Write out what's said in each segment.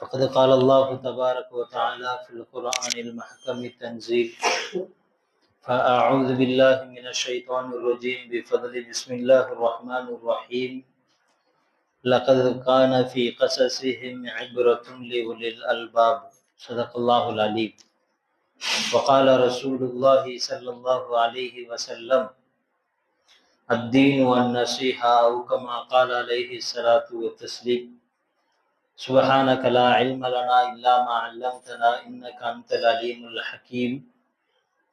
فقد قال الله تبارك وتعالى في القرآن المحكم التنزيل فأعوذ بالله من الشيطان الرجيم بفضل بسم الله الرحمن الرحيم لقد كان في قصصهم عبرة لأولي الألباب صدق الله العليم وقال رسول الله صلى الله عليه وسلم الدين والنصيحة أو كما قال عليه الصلاة والتسليم سبحانك لا علم لنا إلا ما علمتنا إنك أنت العليم الحكيم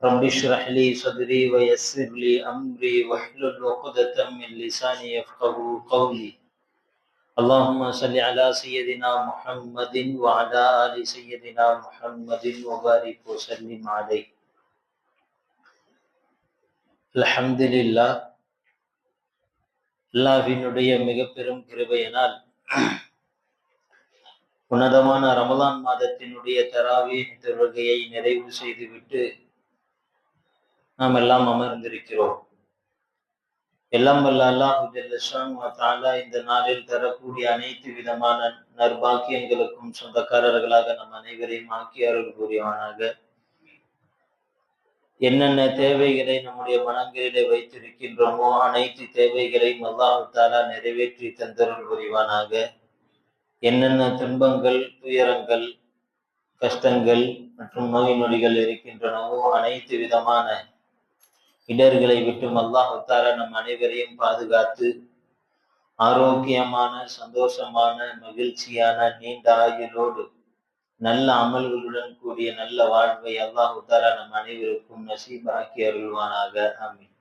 رب اشرح لي صدري ويسر لي أمري واحلل عقدة من لساني يفقهوا قولي اللهم صل على سيدنا محمد وعلى آل سيدنا محمد وبارك وسلم عليه الحمد لله அல்லாஹ்வினுடைய மிக பெரும் கிருபையினால் உன்னதமான ரமலான் மாதத்தினுடைய தராவீஹ் தொழுகையை நிறைவு செய்துவிட்டு நாம் எல்லாம் அமர்ந்திருக்கிறோம். எல்லாம் வல்ல அல்லாஹு ஜல்ல ஷானஹு வ தஆலா இந்த நாளில் தரக்கூடிய அனைத்து விதமான நற்பாக்கியங்களுக்கும் சொந்தக்காரர்களாக நம் அனைவரையும் ஆக்கி அருள் புரிவானாக. என்னென்ன தேவைகளை நம்முடைய மனங்களிலே வைத்திருக்கின்றோமோ அனைத்து தேவைகளையும் அல்லாஹு தஆலா நிறைவேற்றி தந்தருள் புரிவானாக. என்னென்ன துன்பங்கள், துயரங்கள், கஷ்டங்கள் மற்றும் நோய் நொடிகள் இருக்கின்றனவோ அனைத்து விதமான இடர்களை விட்டும் அல்லாஹ் தஆலா நம் அனைவரையும் பாதுகாத்து ஆரோக்கியமான, சந்தோஷமான, மகிழ்ச்சியான, நீண்ட ஆயுளோடு நல்ல அமல்களுடன் கூடிய நல்ல வாழ்வை அல்லாஹ் தஆலா நம் அனைவருக்கும் நசீபாக்கி அருள்வானாக. ஆமீன்.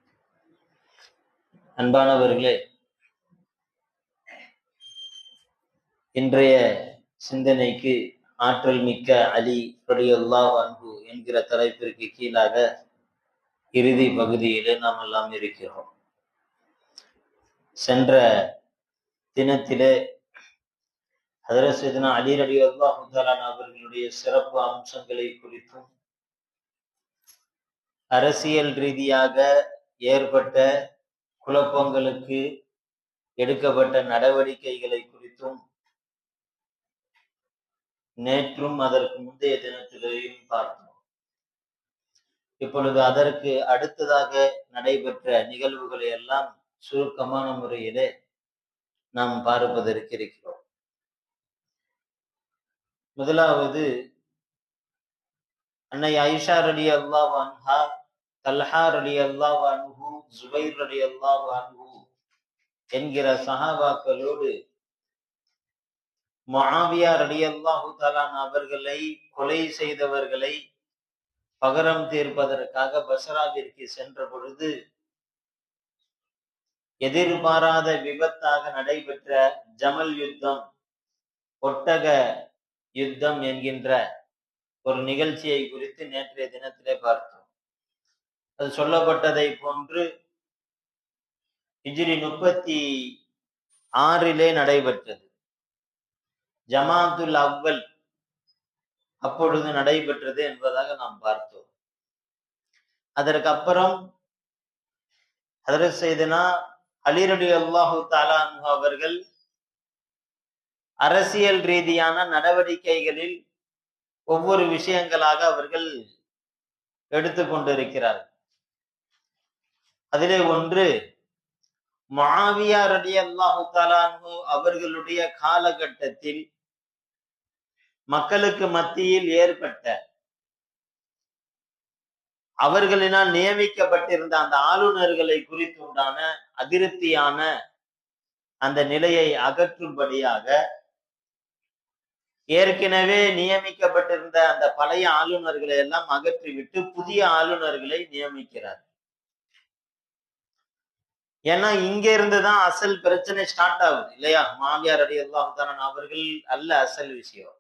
அன்பானவர்களே, இன்றைய சிந்தனைக்கு ஆற்றல் மிக்க அலி ரலியல்லாஹு அன்ஹு என்கிற தலைப்பிற்கு கீழாக இறுதி பகுதியிலே நாம் எல்லாம் இருக்கிறோம். சென்ற தினத்திலே ஹஜ்ரத் சையதுனா அலி ரலியல்லாஹு தஆலா அவர்களுடைய சிறப்பு அம்சங்களை குறித்தும் அரசியல் ரீதியாக ஏற்பட்ட குழப்பங்களுக்கு எடுக்கப்பட்ட நடவடிக்கைகளை குறித்தும் நேற்றும் அதற்கு முந்தைய தினத்திலேயும் பார்த்தோம். இப்பொழுது அதற்கு அடுத்ததாக நடைபெற்ற நிகழ்வுகளை எல்லாம் சுருக்கமான முறையிலே நாம் பார்ப்பதற்கு இருக்கிறோம். முதலாவது, அன்னை ஆயிஷா ரலியல்லாஹு அன்ஹா, தல்ஹா ரலியல்லாஹு அன்ஹு, ஜுபைர் ரலியல்லாஹு அன்ஹு என்கிற சஹாபாக்களோடு முஆவியா ரலியல்லாஹு தஆலா அவர்களை கொலை செய்தவர்களை பகரம் தீர்ப்பதற்காக பஸ்ராவிற்கு சென்ற பொழுது எதிர்பாராத விபத்தாக நடைபெற்ற ஜமல் யுத்தம், ஒட்டக யுத்தம் என்கின்ற ஒரு நிகழ்ச்சியை குறித்து நேற்றைய தினத்திலே பார்த்தோம். அது சொல்லப்பட்டதை போன்று ஹிஜ்ரி 36 நடைபெற்றது. ஜமாத்துல் அவ்வல் அப்பொழுது நடைபெற்றது என்பதாக நாம் பார்த்தோம். அதற்கு அப்புறம் ஹஜ்ரத் சையதுனா அலி ரலியல்லாஹு தஆலா அன்ஹு அவர்கள் அரசியல் ரீதியான நடவடிக்கைகளில் ஒவ்வொரு விஷயங்களாக அவர்கள் எடுத்துக்கொண்டிருக்கிறார்கள். அதிலே ஒன்று, முஆவியா ரலியல்லாஹு தஆலா அன்ஹு அவர்களுடைய காலகட்டத்தில் மக்களுக்கு மத்தியில் ஏற்பட்ட அவர்களினால் நியமிக்கப்பட்டிருந்த அந்த ஆளுநர்களை குறித்துண்டான அதிருப்தியான அந்த நிலையை அகற்றும்படியாக ஏற்கனவே நியமிக்கப்பட்டிருந்த அந்த பழைய ஆளுநர்களை எல்லாம் அகற்றிவிட்டு புதிய ஆளுநர்களை நியமிக்கிறார். ஏன்னா இங்க இருந்துதான் அசல் பிரச்சனை ஸ்டார்ட் ஆகுது இல்லையா? முஆவியா ரலியல்லாஹு தஆலா அவர்கள் அல்ல அசல் விஷயம்.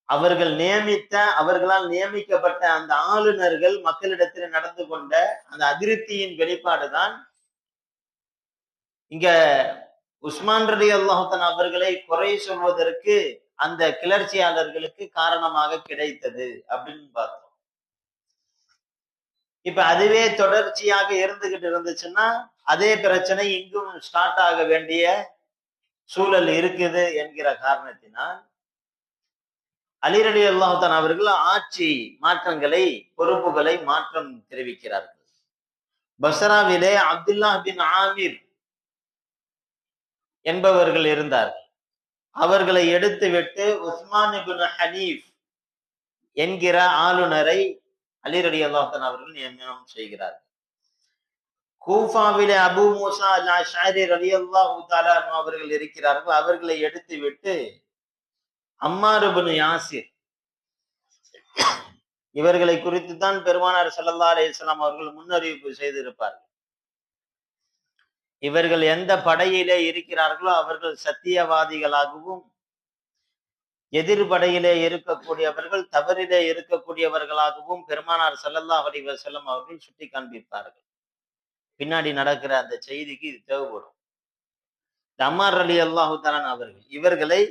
அவர்களால் நியமிக்கப்பட்ட அந்த ஆளுநர்கள் மக்களிடத்தில் நடந்து கொண்ட அந்த அதிருப்தியின் வெளிப்பாடுதான் இங்க உஸ்மான் ரலியல்லாஹு தஆலா அவர்களை குறை சொல்வதற்கு அந்த கிளர்ச்சியாளர்களுக்கு காரணமாக கிடைத்தது அப்படின்னு பார்த்தோம். இப்ப அதுவே தொடர்ச்சியாக இருந்துகிட்டு இருந்துச்சுன்னா அதே பிரச்சனை இங்கும் ஸ்டார்ட் ஆக வேண்டிய சூழல் இருக்குது என்கிற காரணத்தினால் அலி ரலியல்லாஹு தஆலா அவர்கள் ஆட்சி மாற்றங்களை, பொறுப்புகளை மாற்றம் தெரிவிக்கிறார்கள். பஸ்ராவிலே அப்துல்லாஹ் பின் ஆமீர் என்பவர்கள் இருந்தார்கள். அவர்களை எடுத்துவிட்டு உஸ்மான் இப்னு ஹனீஃப் என்கிற ஆளுநரை அலி ரலியல்லாஹு தஆலா அவர்கள் நியமனம் செய்கிறார்கள். கூஃபாவிலே அபூ மூஸா அல் அஷ்அரி ரலியல்லாஹு தஆலா அவர்கள் இருக்கிறார்கள். அவர்களை எடுத்துவிட்டு அம்மார் இப்னு யாசிர், இவர்களை குறித்து தான் பெருமானார் ஸல்லல்லாஹு அலைஹி வஸல்லம் அவர்கள் முன்னறிவிப்பு செய்திருப்பார்கள். இவர்கள் எந்த படையிலே இருக்கிறார்களோ அவர்கள் சத்தியவாதிகளாகவும், எதிர்படையிலே இருக்கக்கூடியவர்கள் தவறிலே இருக்கக்கூடியவர்களாகவும் பெருமானார் ஸல்லல்லாஹு அலைஹி வஸல்லம் அவர்கள் சுட்டி காண்பிப்பார்கள். பின்னாடி நடக்கிற அந்த செய்திக்கு இது தேவைப்படும். அம்மார் ரலியல்லாஹு தஆலா அவர்கள் இவர்களை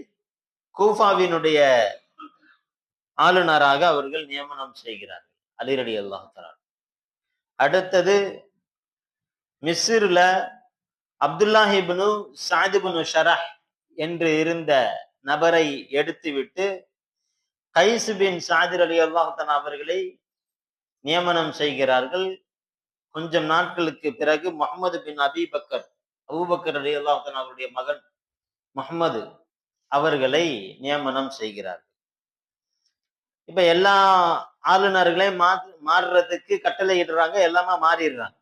கூஃபாவினுடைய ஆளுநராக அவர்கள் நியமனம் செய்கிறார்கள், அலி ரலியல்லாஹு தஆலா. அடுத்தது மிஸ்ர்ல அப்துல்லாஹ் இப்னு ஸஅத் இப்னு ஷரஹ் என்று இருந்த நபரை எடுத்துவிட்டு கைஸ் பின் ஸஅத் ரலியல்லாஹு தஆலா அவர்களை நியமனம் செய்கிறார்கள். கொஞ்சம் நாட்களுக்கு பிறகு முஹம்மது பின் அபூபக்கர் ரலியல்லாஹு தஆலா அவருடைய மகன் முஹம்மது அவர்களை நியமனம் செய்கிறார்கள். இப்ப எல்லா ஆளுநர்களையும் மாறுறதுக்கு கட்டளை இடுறாங்க, எல்லாமே மாறிடுறாங்க.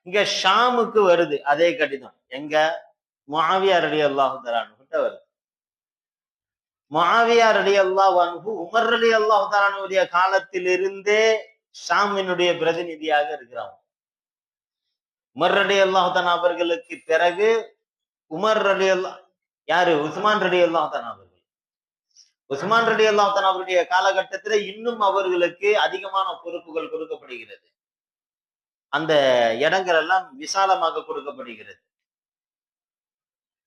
இங்க ஷாமுக்கு வருது அதே கடிதம். எங்க? முஆவியா ரலியல்லாஹு தஆலா கிட்ட வருது. முஆவியா ரலியல்லாஹு அன்ஹு உமர் ரலியல்லாஹு தஆலாவுடைய காலத்திலிருந்தே ஷாமினுடைய பிரதிநிதியாக இருக்கிறாங்க. உமர் ரலியல்லாஹு தஆலா அவர்களுக்கு பிறகு உமர் ரலியல்லாஹு யாரு? உஸ்மான் ரலியல்லாஹு தஆலா அவர்கள். உஸ்மான் ரலியல்லாஹு தஆலா அவருடைய காலகட்டத்தில் இன்னும் அவர்களுக்கு அதிகமான பொறுப்புகள் கொடுக்கப்படுகிறது. அந்த இடங்கள் எல்லாம் விசாலமாக கொடுக்கப்படுகிறது.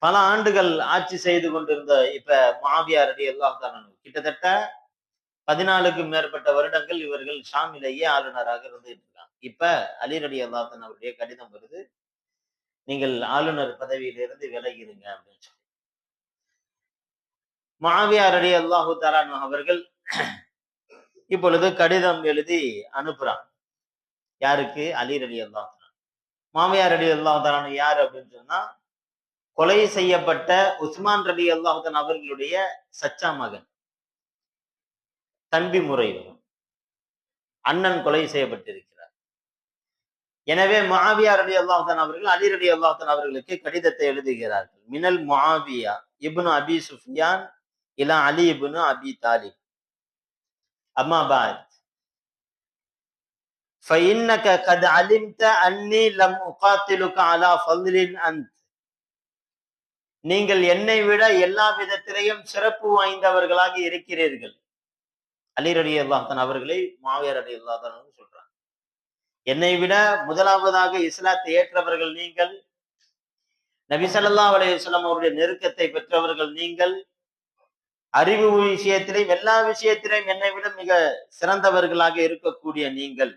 பல ஆண்டுகள் ஆட்சி செய்து கொண்டிருந்த இப்ப முஆவியா ரலியல்லாஹு தஆலா கிட்டத்தட்ட 14க்கும் மேற்பட்ட வருடங்கள் இவர்கள் ஷாமிலேயே ஆளுநராக இருந்துட்டு இருக்காங்க. இப்ப அலி ரலியல்லாஹு தஆலா அவருடைய கடிதம் வருது, நீங்கள் ஆளுநர் பதவியிலிருந்து விலகிடுங்க அப்படின்னு சொல்லி. முஆவியா ரலியல்லாஹு தஆலா அவர்கள் இப்பொழுது கடிதம் எழுதி அனுப்புறாங்க. யாருக்கு? அலி ரலியல்லாஹு தஆலா. முஆவியா ரலியல்லாஹு தஆலா யார் அப்படின்னு சொன்னா, கொலை செய்யப்பட்ட உஸ்மான் ரலியல்லாஹு தஆலா அவர்களுடைய சச்சா மகன், தம்பி முறை அண்ணன் கொலை செய்யப்பட்டிருக்கிறார். எனவே முஆவியா ரலியல்லாஹு தஆலா அவர்கள் அலி ரலியல்லாஹு தஆலா அவர்களுக்கு கடிதத்தை எழுதுகிறார்கள். மினல் முஆவியா இப்னு அபி சுஃபியான் இலா அலி இப்னு அபி தாலிப் அம்மா பாத் فإنك قد علمت أني لم أقاتلك على فضل أنت. நீங்கள் என்னை விட எல்லா விதத்திலையும் சிறப்பு வாய்ந்தவர்களாக இருக்கிறீர்கள். அலி ரலியல்லாஹு தஆலா அவர்களை முஆவியா ரலியல்லாஹு தஆலா சொல்றாங்க. என்னை விட முதலாவதாக இஸ்லாத்தை ஏற்றவர்கள் நீங்கள், நபி ஸல்லல்லாஹு அலைஹி வஸல்லம் அவருடைய நெருக்கத்தை பெற்றவர்கள் நீங்கள், அறிவு விஷயத்திலையும் எல்லா விஷயத்திலையும் என்னை விட மிக சிறந்தவர்களாக இருக்கக்கூடிய நீங்கள்,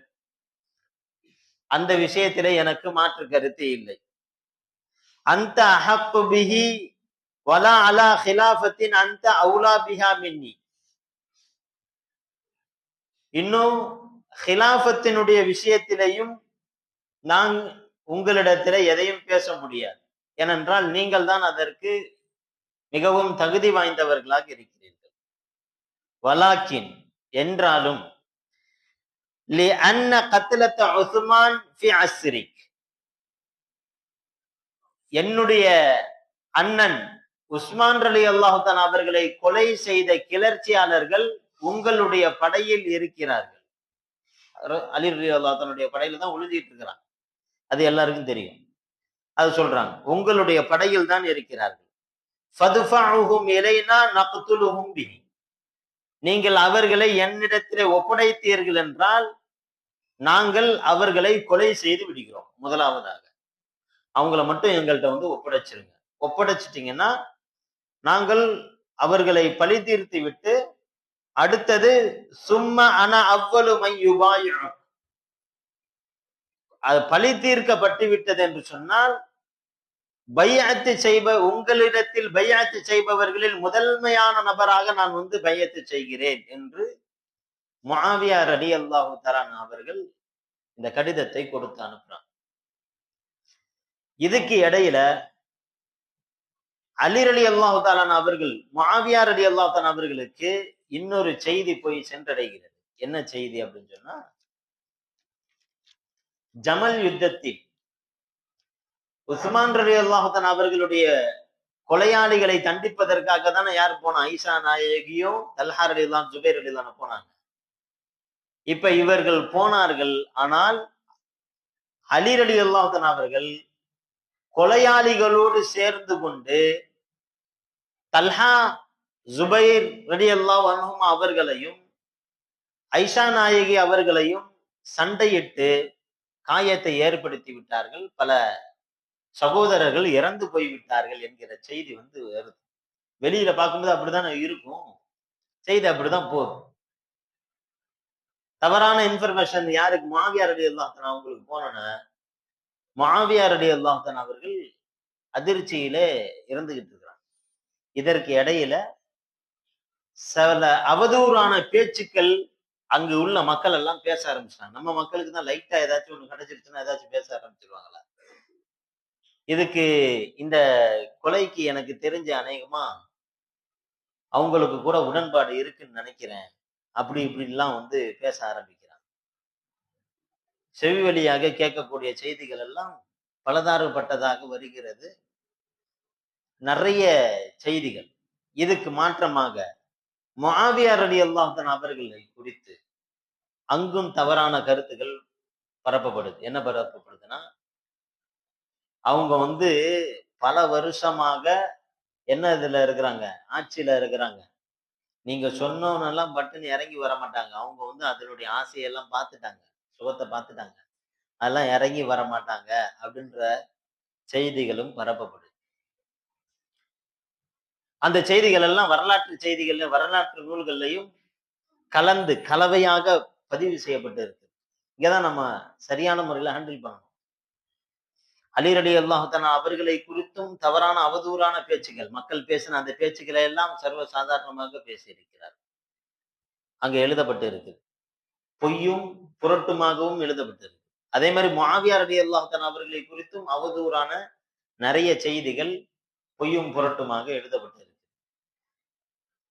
அந்த விஷயத்திலே எனக்கு மாற்று கருத்து இல்லை. அந்த அஹப்பு பிஹி வலா அலா ஹிலாஃபத்தின் அந்த அவுலா பிஹா மின்னி. இன்னும் ஹிலாஃபத்தினுடைய விஷயத்திலையும் நான் உங்களிடத்திலே எதையும் பேச முடியாது. ஏனென்றால் நீங்கள் தான் அதற்கு மிகவும் தகுதி வாய்ந்தவர்களாக இருக்கிறீர்கள். வலாக்கின் என்றாலும் لأن قتلة عثمان في عصرك, என்னுடைய அண்ணன் உஸ்மான் ரலியல்லாஹு தஆலா அவர்களை கொலை செய்த கிளர்ச்சியாளர்கள் உங்களுடைய படையில் இருக்கிறார்கள். அலி ரலியல்லாஹு தஆலாவுடைய படையில தான் ஒளிஞ்சிட்டு இருக்கிறாங்க, அது எல்லாருக்கும் தெரியும். அது சொல்றாங்க, உங்களுடைய படையில் தான் இருக்கிறார்கள். ஃபதுஃபஉஹும் இலைனா நக்துலுஹும் பிஹி, நீங்கள் அவர்களை என்னிடத்திலே ஒப்படைத்தீர்கள் என்றால் நாங்கள் அவர்களை கொலை செய்து விடுகிறோம். முதலாவதாக அவங்கள மட்டும் எங்கள்கிட்ட வந்து ஒப்படைச்சிருங்க. ஒப்படைச்சிட்டீங்கன்னா நாங்கள் அவர்களை பழி தீர்த்து விட்டு, அடுத்தது சும்ம அன அவ்வளு மையுபாயு, அது பழி தீர்க்கப்பட்டு விட்டது என்று சொன்னால் பைஅத்து செய்ப உங்களிடத்தில் பைஅத்து செய்பவர்களில் முதன்மையான நபராக நான் வந்து பைஅத்து செய்கிறேன் என்று முஆவியா ரலியல்லாஹு தஆலா அவர்கள் இந்த கடிதத்தை கொடுத்து அனுப்புறாங்க. இதுக்கு இடையில அலி ரலியல்லாஹு தஆலா அவர்கள் முஆவியா ரலியல்லாஹு தஆலா அவர்களுக்கு இன்னொரு செய்தி போய் சென்றடைகிறது. என்ன செய்தி அப்படின்னு சொன்னா, ஜமல் யுத்தத்தில் உஸ்மான் ரலியல்லாஹு தஆலா அவர்களுடைய கொலையாளிகளை தண்டிப்பதற்காக தானே யார் போனா? ஆயிஷா நாயகியும் தல்ஹா ரலியல்லாஹு ஜுபைர் ரலியல்லாஹு போனாங்க. இப்ப இவர்கள் போனார்கள். ஆனால் அலி ரலியல்லாஹு தஆலா அவர்கள் கொலையாளிகளோடு சேர்ந்து கொண்டு தல்ஹா ஜுபைர் ரலியல்லாஹு அன்ஹும் அவர்களையும் ஐஷா நாயகி அவர்களையும் சண்டையிட்டு காயத்தை ஏற்படுத்தி விட்டார்கள். பல சகோதரர்கள் இறந்து போய்விட்டார்கள் என்கிற செய்தி வந்து வருது. வெளியில பார்க்கும்போது அப்படிதான் இருக்கும். செய்தி அப்படிதான் போதும். தவறான இன்ஃபர்மேஷன் யாருக்கு? முஆவியா ரலியல்லாஹு தஆலா அவங்களுக்கு போனோன்னா, முஆவியா ரலியல்லாஹு தஆலா அவர்கள் அதிர்ச்சியிலே இருந்துகிட்டு இருக்கிறாங்க. இதற்கு இடையில சில அவதூறான பேச்சுக்கள் அங்கு உள்ள மக்கள் எல்லாம் பேச ஆரம்பிச்சாங்க. நம்ம மக்களுக்கு தான் லைட்டா ஏதாச்சும் ஒண்ணு கிடைச்சிருச்சுன்னா ஏதாச்சும் பேச ஆரம்பிச்சிருவாங்களா? இதுக்கு இந்த கொலைக்கு எனக்கு தெரிஞ்ச அநேகமா அவங்களுக்கு கூட உடன்பாடு இருக்குன்னு நினைக்கிறேன். அப்படி இப்படின்லாம் வந்து பேச ஆரம்பிக்கிறாங்க. செவி வழியாக கேட்கக்கூடிய செய்திகள் எல்லாம் பலதாறுபட்டதாக வருகிறது. நிறைய செய்திகள். இதுக்கு மாற்றமாக முஆவியா ரலியல்லாஹு தஆலா அவர்களை குறித்து அங்கும் தவறான கருத்துக்கள் பரப்பப்படுது. என்ன பரப்பப்படுதுன்னா, அவங்க வந்து பல வருஷமாக என்ன இதுல இருக்கிறாங்க? ஆட்சியில இருக்கிறாங்க. நீங்க சொன்னோன்னெல்லாம் பட்டுன்னு இறங்கி வர மாட்டாங்க. அவங்க வந்து அதனுடைய ஆசையெல்லாம் பார்த்துட்டாங்க, சுகத்தை பார்த்துட்டாங்க. அதெல்லாம் இறங்கி வர மாட்டாங்க அப்படின்ற செய்திகளும் பரப்பப்படுது. அந்த செய்திகள் எல்லாம் வரலாற்று செய்திகள்ல, வரலாற்று நூல்கள்லையும் கலந்து கலவையாக பதிவு செய்யப்பட்டு இருக்கு. இங்கதான் நம்ம சரியான முறையில ஹேண்டில் பண்ணணும். அலி ரலியல்லாஹு தஆலா அவர்களை குறித்தும் தவறான அவதூறான பேச்சுகள், மக்கள் பேசின அந்த பேச்சுக்களை எல்லாம் சர்வ சாதாரணமாக பேசியிருக்கிறார். அங்க எழுதப்பட்டு இருக்கு. பொய்யும் புரட்டுமாகவும் எழுதப்பட்டிருக்கு. அதே மாதிரி முஆவியா ரலியல்லாஹு தஆலா அவர்களை குறித்தும் அவதூறான நிறைய செய்திகள் பொய்யும் புரட்டுமாக எழுதப்பட்டிருக்கு.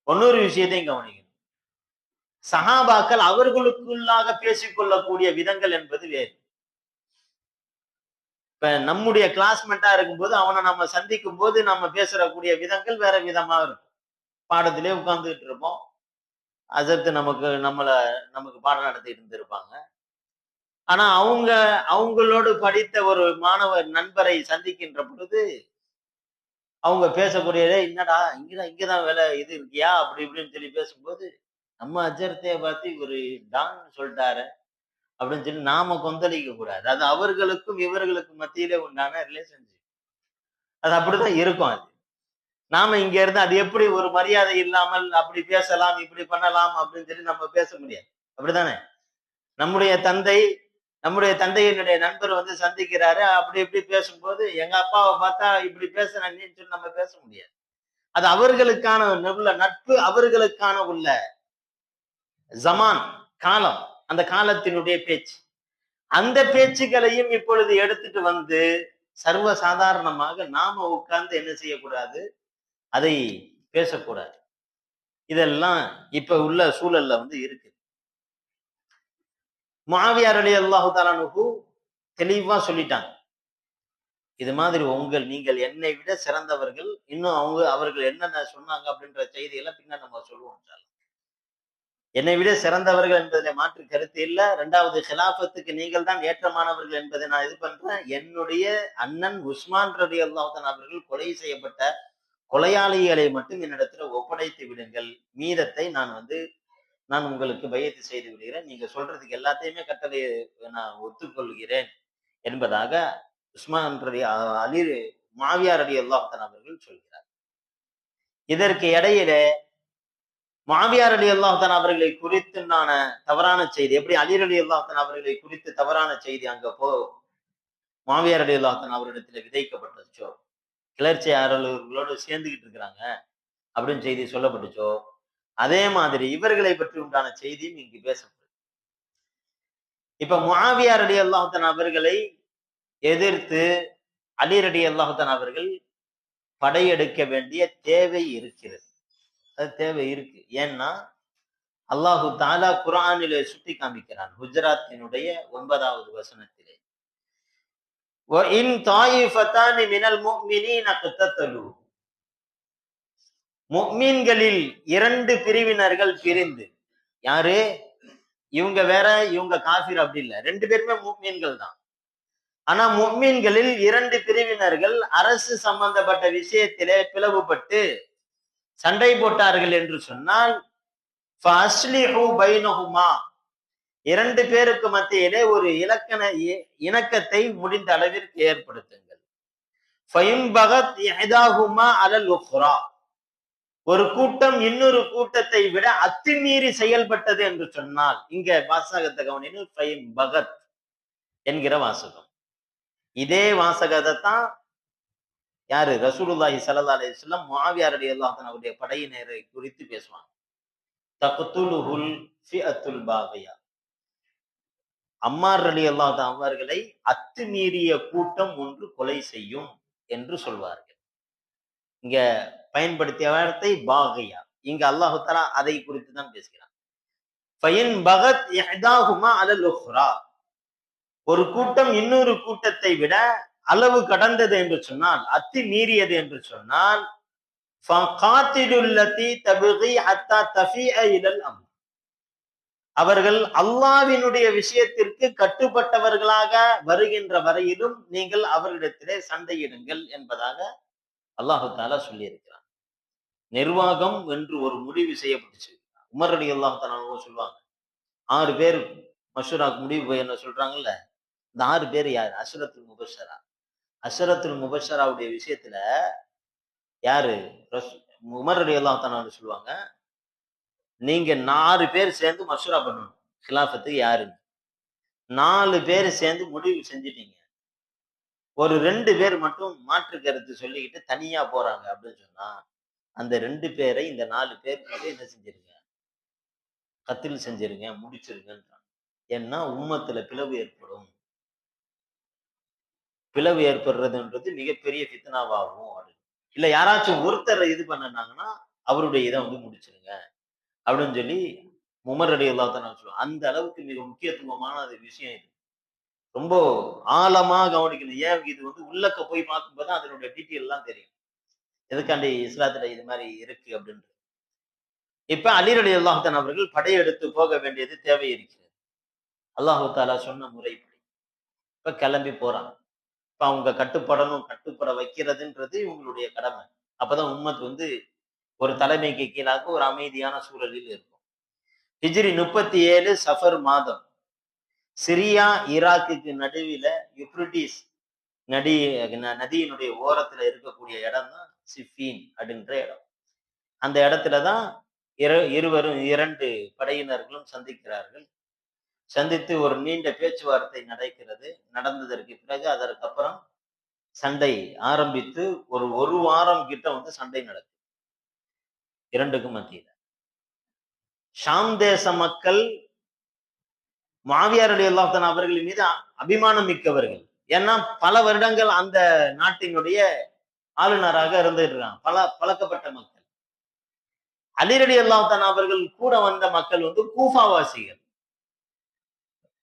இன்னொரு விஷயத்தையும் கவனிக்கணும். சஹாபாக்கள் அவர்களுக்குள்ளாக பேசிக்கொள்ளக்கூடிய விதங்கள் என்பது வேறு. இப்ப நம்முடைய கிளாஸ்மேட்டா இருக்கும்போது அவனை நம்ம சந்திக்கும் போது நம்ம பேசக்கூடிய விதங்கள் வேற விதமா இருக்கும். பாடத்திலே உட்கார்ந்துட்டு இருப்போம். அசத்து நமக்கு பாடம் நடத்திட்டு இருந்திருப்பாங்க. ஆனா அவங்களோடு படித்த ஒரு மாணவர் நண்பரை சந்திக்கின்ற பொழுது அவங்க பேசக்கூடியதே, என்னடா இங்கதான் வேலை இது இருக்கியா அப்படி இப்படின்னு சொல்லி பேசும்போது, நம்ம அஜர்த்தைய பார்த்து இவரு டான் சொல்லிட்டாரு அப்படின்னு சொல்லி நாம கொந்தளிக்க கூடாது. அது அவர்களுக்கும் இவர்களுக்கும் மத்தியிலே உண்டான ரிலேஷன்ஷிப். அது அப்படிதான் இருக்கும். அது நாம இங்க இருந்து அது எப்படி ஒரு மரியாதை இல்லாமல் அப்படி பேசலாம், இப்படி பண்ணலாம் அப்படின்னு சொல்லி நம்ம பேச முடியாது. அப்படித்தானே? நம்முடைய தந்தையினுடைய நண்பர் வந்து சந்திக்கிறாரு, அப்படி இப்படி பேசும்போது எங்க அப்பாவை பார்த்தா இப்படி பேசுறேன்னு சொல்லி நம்ம பேச முடியாது. அது அவர்களுக்கான உள்ள நட்பு, அவர்களுக்கான உள்ள ஜமான் காலம், அந்த காலத்தினுடைய பேச்சு. அந்த பேச்சுக்களையும் இப்பொழுது எடுத்துட்டு வந்து சர்வ சாதாரணமாக நாம உட்கார்ந்து என்ன செய்யக்கூடாது? அதை பேசக்கூடாது. இதெல்லாம் இப்ப உள்ள சூழல்ல வந்து இருக்கு. முஆவியா ரலியல்லாஹு தஆலா அன்ஹு தெளிவா சொல்லிட்டாங்க. இது மாதிரி நீங்கள் என்னை விட சிறந்தவர்கள். இன்னும் அவர்கள் என்னென்ன சொன்னாங்க அப்படின்ற செய்திகளை பின்ன நம்ம சொல்லுவோம். என்னை விட சிறந்தவர்கள் என்பதில் மாற்று கருத்து இல்ல. 2வது ஹிலாஃபத்துக்கு நீங்கள் தான் ஏற்றமானவர்கள் என்பதை நான் இது பண்றேன். என்னுடைய அண்ணன் உஸ்மான் ரலியல்லாஹு தஆலா அவர்கள் கொலை செய்யப்பட்ட கொலையாளிகளை மட்டும் என்னிடத்துல ஒப்படைத்து விடுங்கள். மீதத்தை நான் உங்களுக்கு பையத்து செய்து விடுகிறேன். நீங்க சொல்றதுக்கு எல்லாத்தையுமே கட்டளை நான் ஒத்துக்கொள்கிறேன் என்பதாக முஆவியா ரலியல்லாஹு தஆலா அவர்கள் சொல்கிறார். இதற்கு இடையில முஆவியா ரலியல்லாஹு தஆலா அவர்களை குறித்து தவறான செய்தி, எப்படி அலி ரலியல்லாஹு தஆலா அவர்களை குறித்து தவறான செய்தி அங்க முஆவியா ரலியல்லாஹு தஆலா அவரிடத்தில் விதைக்கப்பட்டதோ, கிளர்ச்சி ஆர்வலர்களோடு சேர்ந்துகிட்டு இருக்கிறாங்க அப்படின்னு செய்தி சொல்லப்பட்டுச்சோ, அதே மாதிரி இவர்களை பற்றி உண்டான செய்தியும் இங்கு பேசப்படுது. இப்ப முஆவியா ரலியல்லாஹு தஆலா அவர்களை எதிர்த்து அலி ரலியல்லாஹு தஆலா அவர்கள் படையெடுக்க வேண்டிய தேவை இருக்கிறது. அது தேவை இருக்கு. ஏன்னா அல்லாஹு தஆலா குர்ஆனிலே சுட்டி காமிக்கிறான். ஹுஜராத்தினுடைய 9வது வசனத்திலே, وَإِنْ طَائِفَتَانِ مِنَ الْمُؤْمِنِينَ اقْتَتَلُوا, முஃமின்களில் 2 பிரிவினர்கள் பிரிந்து, யாரு? இவங்க வேற, இவங்க காஃபிர் அப்படி இல்ல. 2 பேருமே முஃமின்கள் தான். ஆனா முஃமின்களில் 2 பிரிவினர்கள் அரசு சம்பந்தப்பட்ட விஷயத்திலே பிளவுபட்டு சண்டை போட்டார்கள் என்று சொன்னால், فَأَصْلِحُوا بَيْنَهُمَا, 2 பேருக்கு மத்தியிலே ஒரு இணக்கத்தை முடிந்த அளவிற்கு ஏற்படுத்துங்கள். فَإِنْ بَغَتْ إِحْدَاهُمَا عَلَى الْأُخْرَى, ஒரு கூட்டம் இன்னொரு கூட்டத்தை விட அத்துமீறி செயல்பட்டது என்று சொன்னால், இங்க வாசகத்தை கவனின்னு ஃபைன் பகத் என்கிற வாசகம். இதே வாசகத்தை தான் யாரு? ரசூலுல்லாஹி ஸல்லல்லாஹு அலைஹி வஸல்லம் முஆவியா ரலியல்லாஹு அன்ஹு அவருடைய படையினரை குறித்து பேசுவாங்க. தக்துலுஹுல் ஃபிஅத்துல் பாகியா, அம்மார் ரலியல்லாஹு அன்ஹு அவர்களை அத்துமீறிய கூட்டம் ஒன்று கொலை செய்யும் என்று சொல்வார்கள். இங்க பயன்படுத்திய வார்த்தை பாகியா. இங்க அல்லாஹு தஆலா அதை குறித்து தான் பேசுகிறான். ஃபைன் பகத் இஹ்தாஹுமா அலல் உக்ரா, ஒரு கூட்டம் இன்னொரு கூட்டத்தை விட அளவு கடந்தது என்று சொன்னால், அத்து மீறியது என்று சொன்னால், ஃபகாத்திலுல் லதி தப்கி ஹத்தா தஃபிஅ இலல் அம்ர், அவர்கள் அல்லாஹ்வினுடைய விஷயத்திற்கு கட்டுப்பட்டவர்களாக வருகின்ற வரையிலும் நீங்கள் அவர்களிடத்திலே சண்டையிடுங்கள் என்பதாக அல்லாஹு தஆலா சொல்லி இருக்கிறான். நிர்வாகம் என்று ஒரு முடிவு செய்யப்பட்டுச்சு. உமர் ரலியல்லாஹு தஆலா சொல்லுவாங்க, 6 பேர் மஷூராக்கு முடிவு என்ன சொல்றாங்கல்ல, இந்த 6 பேர் யார்? அஷ்ரத்துல் முபஷரா. அஷ்ரத்துல் முபஷராவுடைய விஷயத்துல யாரு? உமர் ரலியல்லாஹு தஆலா சொல்லுவாங்க, நீங்க 4 பேர் சேர்ந்து மஷூரா பண்ணணும் கிலாஃபத்துக்கு யாருன்னு. 4 பேர் சேர்ந்து முடிவு செஞ்சிட்டீங்க. ஒரு 2 பேர் மட்டும் மாற்று கருத்து சொல்லிக்கிட்டு தனியா போறாங்க அப்படின்னு சொன்னா, அந்த 2 பேரை இந்த 4 பேர் என்ன செஞ்சிருங்க? கத்தில் செஞ்சிருங்க, முடிச்சிருங்கன்றான். ஏன்னா உம்மத்துல பிளவு ஏற்படும். பிளவு ஏற்படுறதுன்றது மிகப்பெரிய ஃபித்னாவாகும். இல்ல யாராச்சும் ஒருத்தர் இது பண்ணாங்கன்னா அவருடைய இதை முடிச்சிருங்க அப்படின்னு சொல்லி உமர் ரலியல்லாஹு தஆலா சொல்லுவாங்க. அந்த அளவுக்கு மிக முக்கியத்துவமான விஷயம் இது. ரொம்ப ஆழமா கவனிக்கணும். ஏன் இது உள்ளக்க போய் பார்க்கும்போது அதனுடைய டீட்டெயில் எல்லாம் தெரியும். எதுக்காண்டி இஸ்லாத்துல இது மாதிரி இருக்கு அப்படின்றது. இப்ப அலி ரலியல்லாஹு தஆலா அவர்கள் படையெடுத்து போக வேண்டியது தேவை இருக்கிறது. அல்லாஹு தஆலா சொன்ன முறைப்படி இப்ப கிளம்பி போறாங்க. இப்ப அவங்க கட்டுப்பட வைக்கிறதுன்றது இவங்களுடைய கடமை. அப்பதான் உம்மத் ஒரு தலைமைக்கு கீழாக ஒரு அமைதியான சூழலில் இருக்கும். ஹிஜ்ரி 37 சஃபர் மாதம், சிரியா ஈராக்குக்கு நடுவில யூப்ரட்டிஸ் நதியினுடைய ஓரத்துல இருக்கக்கூடிய இடம் தான் சிஃபீன் அப்படின்ற இடம். அந்த இடத்துலதான் இருவரும் 2 படையினர்களும் சந்திக்கிறார்கள். சந்தித்து ஒரு நீண்ட பேச்சுவார்த்தை நடந்ததற்கு பிறகு அதற்கப்புறம் சண்டை ஆரம்பித்து ஒரு வாரம் கிட்ட சண்டை நடக்குது 2க்கும் மத்தியில. ஷாம் தேச மக்கள் முஆவியா ரலியல்லாஹு தஆலா அவர்கள் மீது அபிமானம் மிக்கவர்கள். ஏன்னா பல வருடங்கள் அந்த நாட்டினுடைய ஆளுநராக இருந்துருக்காங்க. பழக்கப்பட்ட மக்கள். அலி ரலியல்லாஹு தஆலா அவர்கள் கூட வந்த மக்கள் கூஃபாவாசிகள்.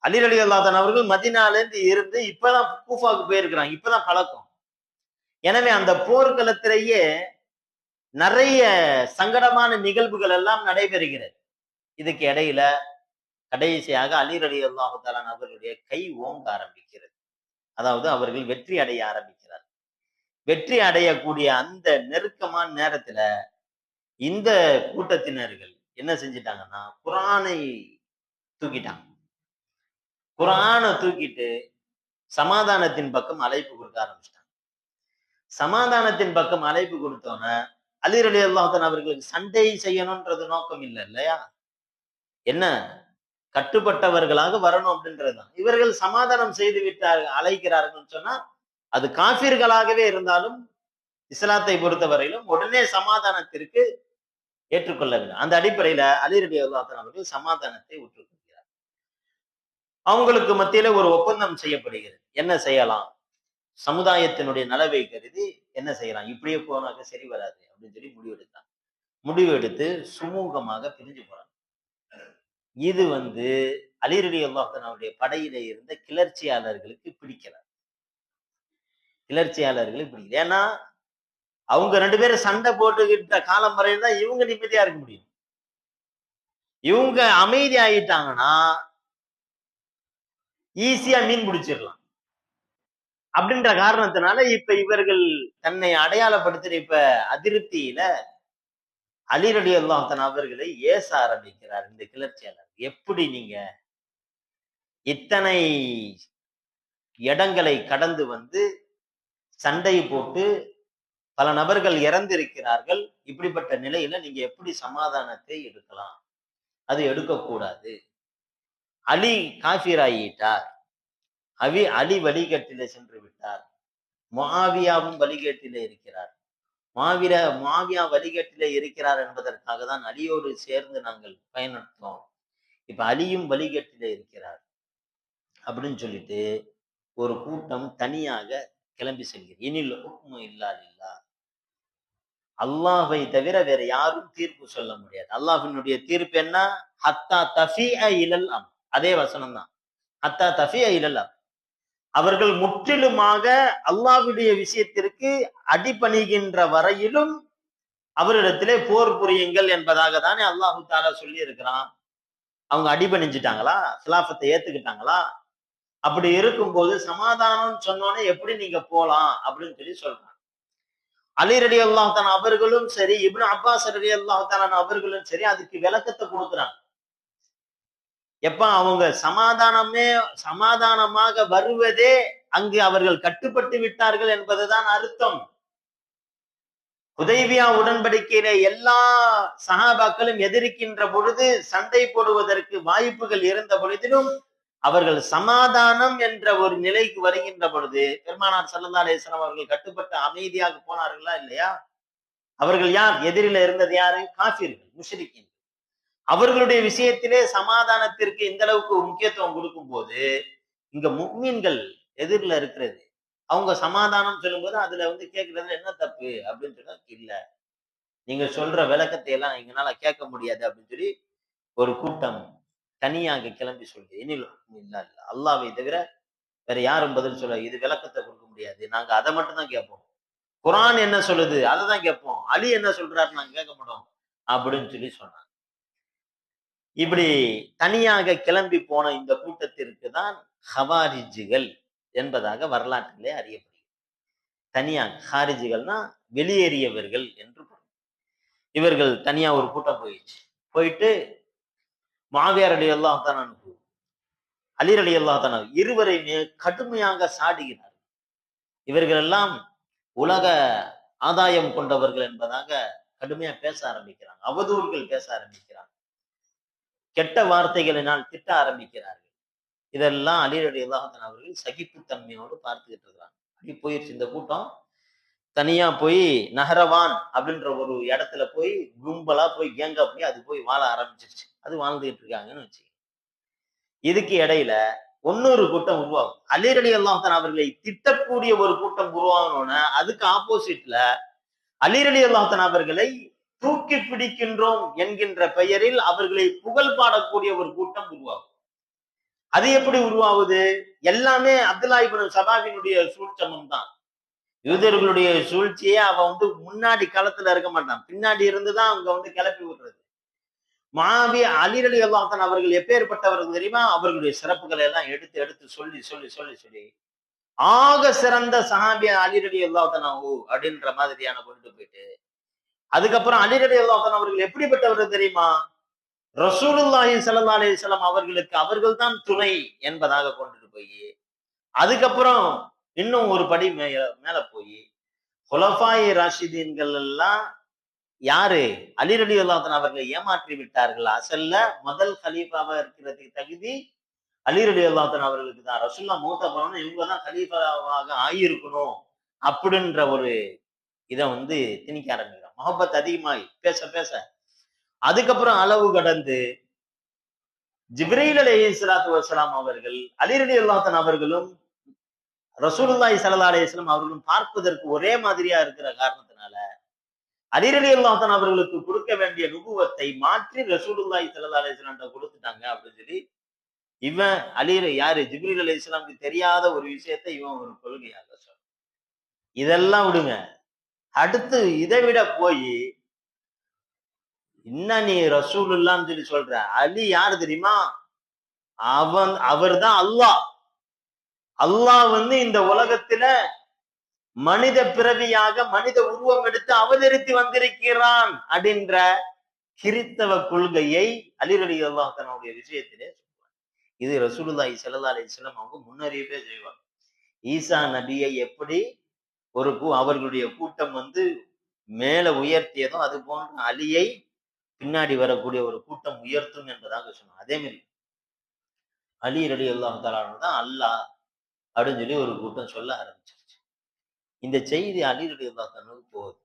அலி ரலியல்லாஹு தஆலா அவர்கள் மதீனால இருந்து இப்பதான் கூஃபாவுக்கு போயிருக்கிறாங்க. இப்பதான் பழக்கம். எனவே அந்த போர்க்களத்திலேயே நிறைய சங்கடமான நிகழ்வுகள் எல்லாம் நடைபெறுகிறது. இதுக்கு இடையில கடைசியாக அலி ரலியல்லாஹு தஆலா அவர்களுடைய கை ஓங்க ஆரம்பிக்கிறது. அதாவது அவர்கள் வெற்றி அடைய ஆரம்பிக்கிறார். வெற்றி அடையக்கூடிய அந்த நெருக்கமான நேரத்துல இந்த கூட்டத்தினர்கள் என்ன செஞ்சிட்டாங்கன்னா, குர்ஆனை தூக்கிட்டாங்க. குர்ஆனை தூக்கிட்டு சமாதானத்தின் பக்கம் அழைப்பு கொடுக்க ஆரம்பிச்சிட்டாங்க. சமாதானத்தின் பக்கம் அழைப்பு கொடுத்தோன்னே அலி ரலியல்லாஹு தஆலா அவர்களுக்கு சண்டை செய்யணும்ன்றது நோக்கம் இல்லை இல்லையா? என்ன, கட்டுப்பட்டவர்களாக வரணும் அப்படின்றதுதான். இவர்கள் சமாதானம் செய்து விட்டார்கள், அழைக்கிறார்கள் சொன்னா அது காஃபிர்களாகவே இருந்தாலும் இஸ்லாத்தை பொறுத்தவரையிலும் உடனே சமாதானத்திற்கு ஏற்றுக்கொள்ள வேண்டும். அந்த அடிப்படையில அலி ரலியல்லாஹு அன்ஹு அவர்கள் சமாதானத்தை ஒற்றுக்கொள்கிறார். அவங்களுக்கு மத்தியில ஒரு ஒப்பந்தம் செய்யப்படுகிறது. என்ன செய்யலாம், சமுதாயத்தினுடைய நலவை கருதி என்ன செய்யலாம், இப்படியே போனாக்க சரி வராது அப்படின்னு சொல்லி முடிவெடுத்தாங்க. முடிவு எடுத்து சுமூகமாக பிரிஞ்சு போறாங்க. இது அலி ரலியல்லாஹு அன்ஹு அவருடைய படையில இருந்த கிளர்ச்சியாளர்களுக்கு பிடிக்கல. கிளர்ச்சியாளர்களுக்கு பிடிக்கல. ஏன்னா அவங்க 2 பேரும் சண்டை போட்டுக்கிட்ட காலம் வரையில தான் இவங்க நிம்மதியா இருக்க முடியும். இவங்க அமைதி ஆயிட்டாங்கன்னா ஈஸியா மீன் பிடிச்சிடலாம். அப்படின்ற காரணத்தினால இப்ப இவர்கள் தன்னை அடையாளப்படுத்துற அதிருப்தியில அலி ரலியல்லாஹு அன்ஹு அவர்களை ஏச ஆரம்பிக்கிறார் இந்த கிளர்ச்சியாளர். எப்படி நீங்க இத்தனை இடங்களை கடந்து சண்டை போட்டு பல நபர்கள் இறந்திருக்கிறார்கள், இப்படிப்பட்ட நிலையில நீங்க எப்படி சமாதானத்தை எடுக்கலாம், அது எடுக்கக்கூடாது. அலி காஃபிராயிட்டார், அலி வழிகேட்டிலே சென்று விட்டார், முஆவியாவும் வழிகேட்டிலே இருக்கிறார். முஆவியா வழிகேட்டிலே இருக்கிறார் என்பதற்காக தான் அலியோடு சேர்ந்து நாங்கள் பயணித்தோம். இப்ப அலியும் வழிகேட்டிலே இருக்கிறார் அப்படின்னு சொல்லிட்டு ஒரு கூட்டம் தனியாக கிளம்பி செல்கிறது. இனில் ஹுக்மு இல்லா லில்லாஹ், அல்லாஹ்வை தவிர வேற யாரும் தீர்ப்பு சொல்ல முடியாது. அல்லாஹ்வினுடைய தீர்ப்பு என்ன, ஹத்தா தஃபிஅ இலல் அம், அதே வசனம் தான், ஹத்தா தஃபிஅ இலல் அம். அவர்கள் முற்றிலுமாக அல்லாஹ்வுடைய விஷயத்திற்கு அடிபணிகின்ற வரையிலும் அவரிடத்திலே போர் புரியுங்கள் என்பதாக தானே அல்லாஹு தஆலா சொல்லி இருக்கிறான். அவங்க அடிபணிஞ்சிட்டாங்களா, கிலாஃபத்தை ஏத்துக்கிட்டாங்களா? அப்படி இருக்கும்போது சமாதானம் சொன்னோன்னே எப்படி நீங்க போலாம் அப்படின்னு சொல்லி சொல்றாங்க. அலி ரலியல்லாஹு தஆலா அவர்களும் சரி, இப்னு அப்பாஸ் ரலியல்லாஹு தஆலா அவர்களும் சரி அதுக்கு விளக்கத்தை கொடுக்குறாங்க. அவங்க சமாதானமாக வருவதே அங்கு அவர்கள் கட்டுப்பட்டு விட்டார்கள் என்பதுதான் அர்த்தம். ஹுதைபியா உடன்படிக்கையில எல்லா சஹாபாக்களும் எதிர்க்கின்ற பொழுது, சண்டை போடுவதற்கு வாய்ப்புகள் இருந்த பொழுதிலும் அவர்கள் சமாதானம் என்ற ஒரு நிலைக்கு வருகின்ற பொழுது பெருமானார் ஸல்லல்லாஹு அலைஹி வஸல்லம் அவர்கள் கட்டுப்பட்டு அமைதியாக போனார்களா இல்லையா? அவர்கள் யார்? எதிரில இருந்தது யாரு? காஃபிர்கள், முஷ்ரிக்கீன். அவர்களுடைய விஷயத்திலே சமாதானத்திற்கு இந்த அளவுக்கு முக்கியத்துவம் கொடுக்கும் போது, இங்க முஃமின்கள் எதிரில இருக்கிறது, அவங்க சமாதானம் சொல்லும்போது அதுல கேட்கறதுல என்ன தப்பு அப்படின்னு சொன்னா, இல்ல நீங்க சொல்ற விளக்கத்தை எல்லாம் எங்களால கேட்க முடியாது அப்படின்னு சொல்லி ஒரு கூட்டம் தனியாக கிளம்பி சொல்லுது. இனில் இல்ல அல்லாஹ்வை தவிர வேற யாரும் பதில் சொல்ல, இது விளக்கத்தை கொடுக்க முடியாது, நாங்க அதை மட்டும் தான் கேட்போம், குர்ஆன் என்ன சொல்லுது அதை தான் கேட்போம், அலி என்ன சொல்றாரு நாங்க கேட்க மாட்டோம் அப்படின்னு சொல்லி சொன்னாங்க. இப்படி தனியாக கிளம்பி போன இந்த கூட்டத்திற்கு தான் ஹவாரிஜிகள் என்பதாக வரலாற்றிலே அறியப்படுகிறது. தனியாக ஹாரிஜிகள்னா வெளியேறியவர்கள் என்று பொருள். இவர்கள் தனியா ஒரு கூட்டம் போயிட்டு முஆவியா ரலியல்லாஹு தஆலா அன்ஹு, அலி ரலியல்லாஹு தஆலா இருவரையுமே கடுமையாக சாடுகிறார். இவர்கள் எல்லாம் உலக ஆதாயம் கொண்டவர்கள் என்பதாக கடுமையா பேச ஆரம்பிக்கிறாங்க, அவதூறுகள் பேச ஆரம்பிக்கிறாங்க, கெட்ட வார்த்தைகளினால் திட்ட ஆரம்பிக்கிறார்கள். இதெல்லாம் அலி ரலியல்லாஹு தஆலா அவர்கள் சகிப்புத்தன்மையோடு பார்த்துக்கிட்டு இருக்கிறாங்க. அப்படி போயிடுச்சு இந்த கூட்டம். தனியா போய் நஹரவான் அப்படின்ற ஒரு இடத்துல போய் கும்பலா போய் கேங்கா போய் அது போய் வாழ ஆரம்பிச்சிருச்சு. அது வாழ்ந்துகிட்டு இருக்காங்கன்னு வச்சு. இதுக்கு இடையில இன்னொரு கூட்டம் உருவாகும். அலி ரலியல்லாஹு தஆலா அவர்களை திட்டக்கூடிய ஒரு கூட்டம் உருவாகணும்னா அதுக்கு ஆப்போசிட்ல அலி ரலியல்லாஹு தஆலா அவர்களை தூக்கி பிடிக்கின்றோம் என்கின்ற பெயரில் அவர்களை புகழ் பாடக்கூடிய ஒரு கூட்டம் உருவாகும். அது எப்படி உருவாகுது? எல்லாமே அப்துல்லாஹ் இப்னு சபாவினுடைய சூழ்ச்சமம் தான். யூதர்களுடைய சூழ்ச்சியே அவன் முன்னாடி களத்துல இருக்க மாட்டான், பின்னாடி இருந்துதான் அவங்க கிளப்பி விடுறது. முஆவியா அலி ரலியல்லாஹு தஆலா அவர்கள் எப்பேற்பட்டவர்கள் தெரியுமா? அவர்களுடைய சிறப்புகளை எல்லாம் எடுத்து எடுத்து சொல்லி சொல்லி சொல்லி சொல்லி ஆக சிறந்த சஹாபி அலி ரலியல்லாஹு தஆலா அப்படின்ற மாதிரியான கொண்டு போயிட்டு, அதுக்கப்புறம் அலி ரலியல்லாஹு தஆலா அவர்கள் எப்படிப்பட்டவர்கள் தெரியுமா? ரசூலுல்லாஹி ஸல்லல்லாஹு அலைஹி வஸல்லம் அவர்களுக்கு அவர்கள் தான் துணை என்பதாக கொண்டுட்டு போய், அதுக்கப்புறம் இன்னும் ஒரு படி மேல போய் குலஃபாய் ராஷிதீன்கள் எல்லாம் யாரு? அலி ரலியல்லாஹு தஆலா அவர்களை ஏமாற்றி விட்டார்கள். அசல்ல முதல் கலீஃபாவா இருக்கிறதுக்கு தகுதி அலி ரலியல்லாஹு தஆலா அவர்களுக்கு தான். ரசூலுல்லாஹ் மௌத்தா போனோம்னா இவங்க தான் கலீஃபாவாக ஆகியிருக்கணும் அப்படின்ற ஒரு இதை திணிக்க ஆரம்பிக்கிறான். முகப்பத் அதிகமாகி பேச பேச அதுக்கப்புறம் அளவு கடந்து ஜிப்ரீல் அலைஹிஸ்ஸலாத்து வஸ்ஸலாம் அவர்கள், அலி ரலியல்லாஹு அன்ஹு அவர்களும், ரசூலுல்லாஹி ஸல்லல்லாஹு அலைஹி வஸல்லம் அவர்களும் பார்ப்பதற்கு ஒரே மாதிரியா இருக்கிற காரணத்தினால அலி ரலியல்லாஹு அன்ஹு அவர்களுக்கு கொடுக்க வேண்டிய நுபுவத்தை மாற்றி ரசூலுல்லாஹி ஸல்லல்லாஹு அலைஹி வஸல்லம் கொடுத்துட்டாங்க அப்படின்னு சொல்லி இவன் யாரு ஜிப்ரீல் அலைஹிஸ்ஸலாமுக்கு தெரியாத ஒரு விஷயத்தை இவன் ஒரு கொள்கையாக சொல்றான். இதெல்லாம் விடுங்க. அடுத்து இதை விட போய் இன்னும் நீ ரசூலுல்லான்னு சொல்லி சொல்ற, அலி யாரு தெரியுமா? அவர் தான் அல்லாஹ். அல்லாஹ் இந்த உலகத்துல மனித பிறவியாக மனித உருவம் எடுத்து அவதரித்து வந்திருக்கிறான் அப்படின்ற கிறித்தவ கொள்கையை அலி ரலியல்லாஹு அன்ஹுடைய விஷயத்திலே சொல்லுவாங்க. இது ரசூலுல்லாஹி ஸல்லல்லாஹு அலைஹி வஸல்லம் அவங்க முன்னறியவே செய்வாங்க. ஈசா நபியை எப்படி அவர்களுடைய கூட்டம் மேல உயர்த்தியதோ அது போன்ற அலியை பின்னாடி வரக்கூடிய ஒரு கூட்டம் உயர்த்தும் என்பதாக சொன்னாங்க. அதே மாதிரி அலி ரலியல்லாஹு தஆலா தான் அல்லாஹ் அப்படின்னு சொல்லி ஒரு கூட்டம் சொல்ல ஆரம்பிச்சிருச்சு. இந்த செய்தி அலி ரலியல்லாஹு அன்ஹுக்கு போகுது.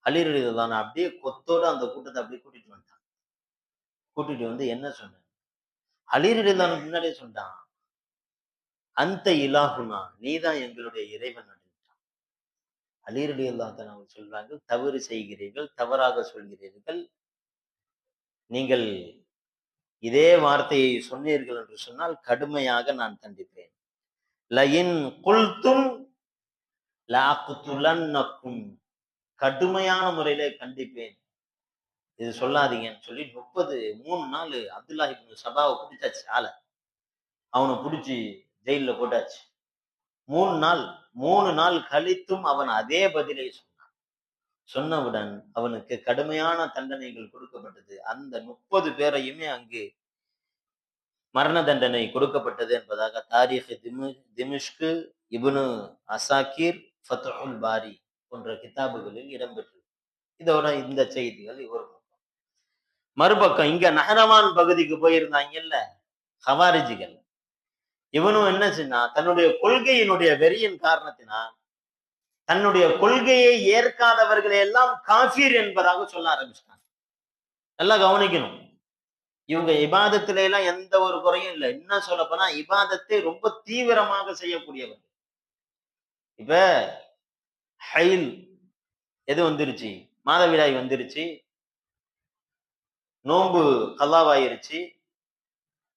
அலி ரலியல்லாஹு அன்ஹு அப்படியே கொத்தோட அந்த கூட்டத்தை அப்படியே கூட்டிட்டு வந்துட்டான். கூட்டிட்டு என்ன சொன்ன? அலி ரலியல்லாஹு அன்ஹு முன்னாடியே சொன்னான், அந்த இலாஹுனா, நீதான் எங்களுடைய இறைவன். அலி ரலியல்லாஹு அன்ஹு சொல்றாங்க, தவறு செய்கிறீர்கள், தவறாக சொல்கிறீர்கள். நீங்கள் இதே வார்த்தையை சொன்னீர்கள் என்று சொன்னால் கடுமையாக நான் தண்டிப்பேன். லயின் குல்தும் லஅக்துலன்னக்கும், கடுமையான முறையிலே கண்டிப்பேன். இது சொல்லாதீங்கன்னு சொல்லி 3 நாள் அப்துல்லாஹ் இப்னு சபாவை பிடிச்சாச்சு. அவனை பிடிச்சி ஜெயில போட்டாச்சு. 3 நாள் கழித்தும் அவன் அதே பதிலை சொன்னான். சொன்னவுடன் அவனுக்கு கடுமையான தண்டனைகள் கொடுக்கப்பட்டது. அந்த 30 பேரையுமே அங்கு மரண தண்டனை கொடுக்கப்பட்டது என்பதாக தாரீக் திமிஷ்க், இப்னு அசாக்கிர், ஃபத்ஹுல் பாரி போன்ற கிதாபுகளில் இடம்பெற்றது. இதோட இந்த செய்திகள் ஒரு பக்கம். மறுபக்கம் இங்க நஹரவான் பகுதிக்கு போயிருந்தாங்கல்ல ஹவாரிஜிகள், இவனும் என்ன செஞ்சா, தன்னுடைய கொள்கையினுடைய வெறியின் காரணத்தினால் தன்னுடைய கொள்கையை ஏற்காதவர்களை எல்லாம் காஃபிர் என்பதாக சொல்ல ஆரம்பிச்சிட்டாங்க. நல்லா கவனிக்கணும். இவங்க இபாதத்தில எல்லாம் எந்த ஒரு குறையும் இல்லை. என்ன சொல்ல போனா இபாதத்தை ரொம்ப தீவிரமாக செய்யக்கூடியவர். இப்ப ஹைல் எது வந்துருச்சு, மாதவிடாய் வந்துருச்சு, நோன்பு கல்லாவாயிருச்சு,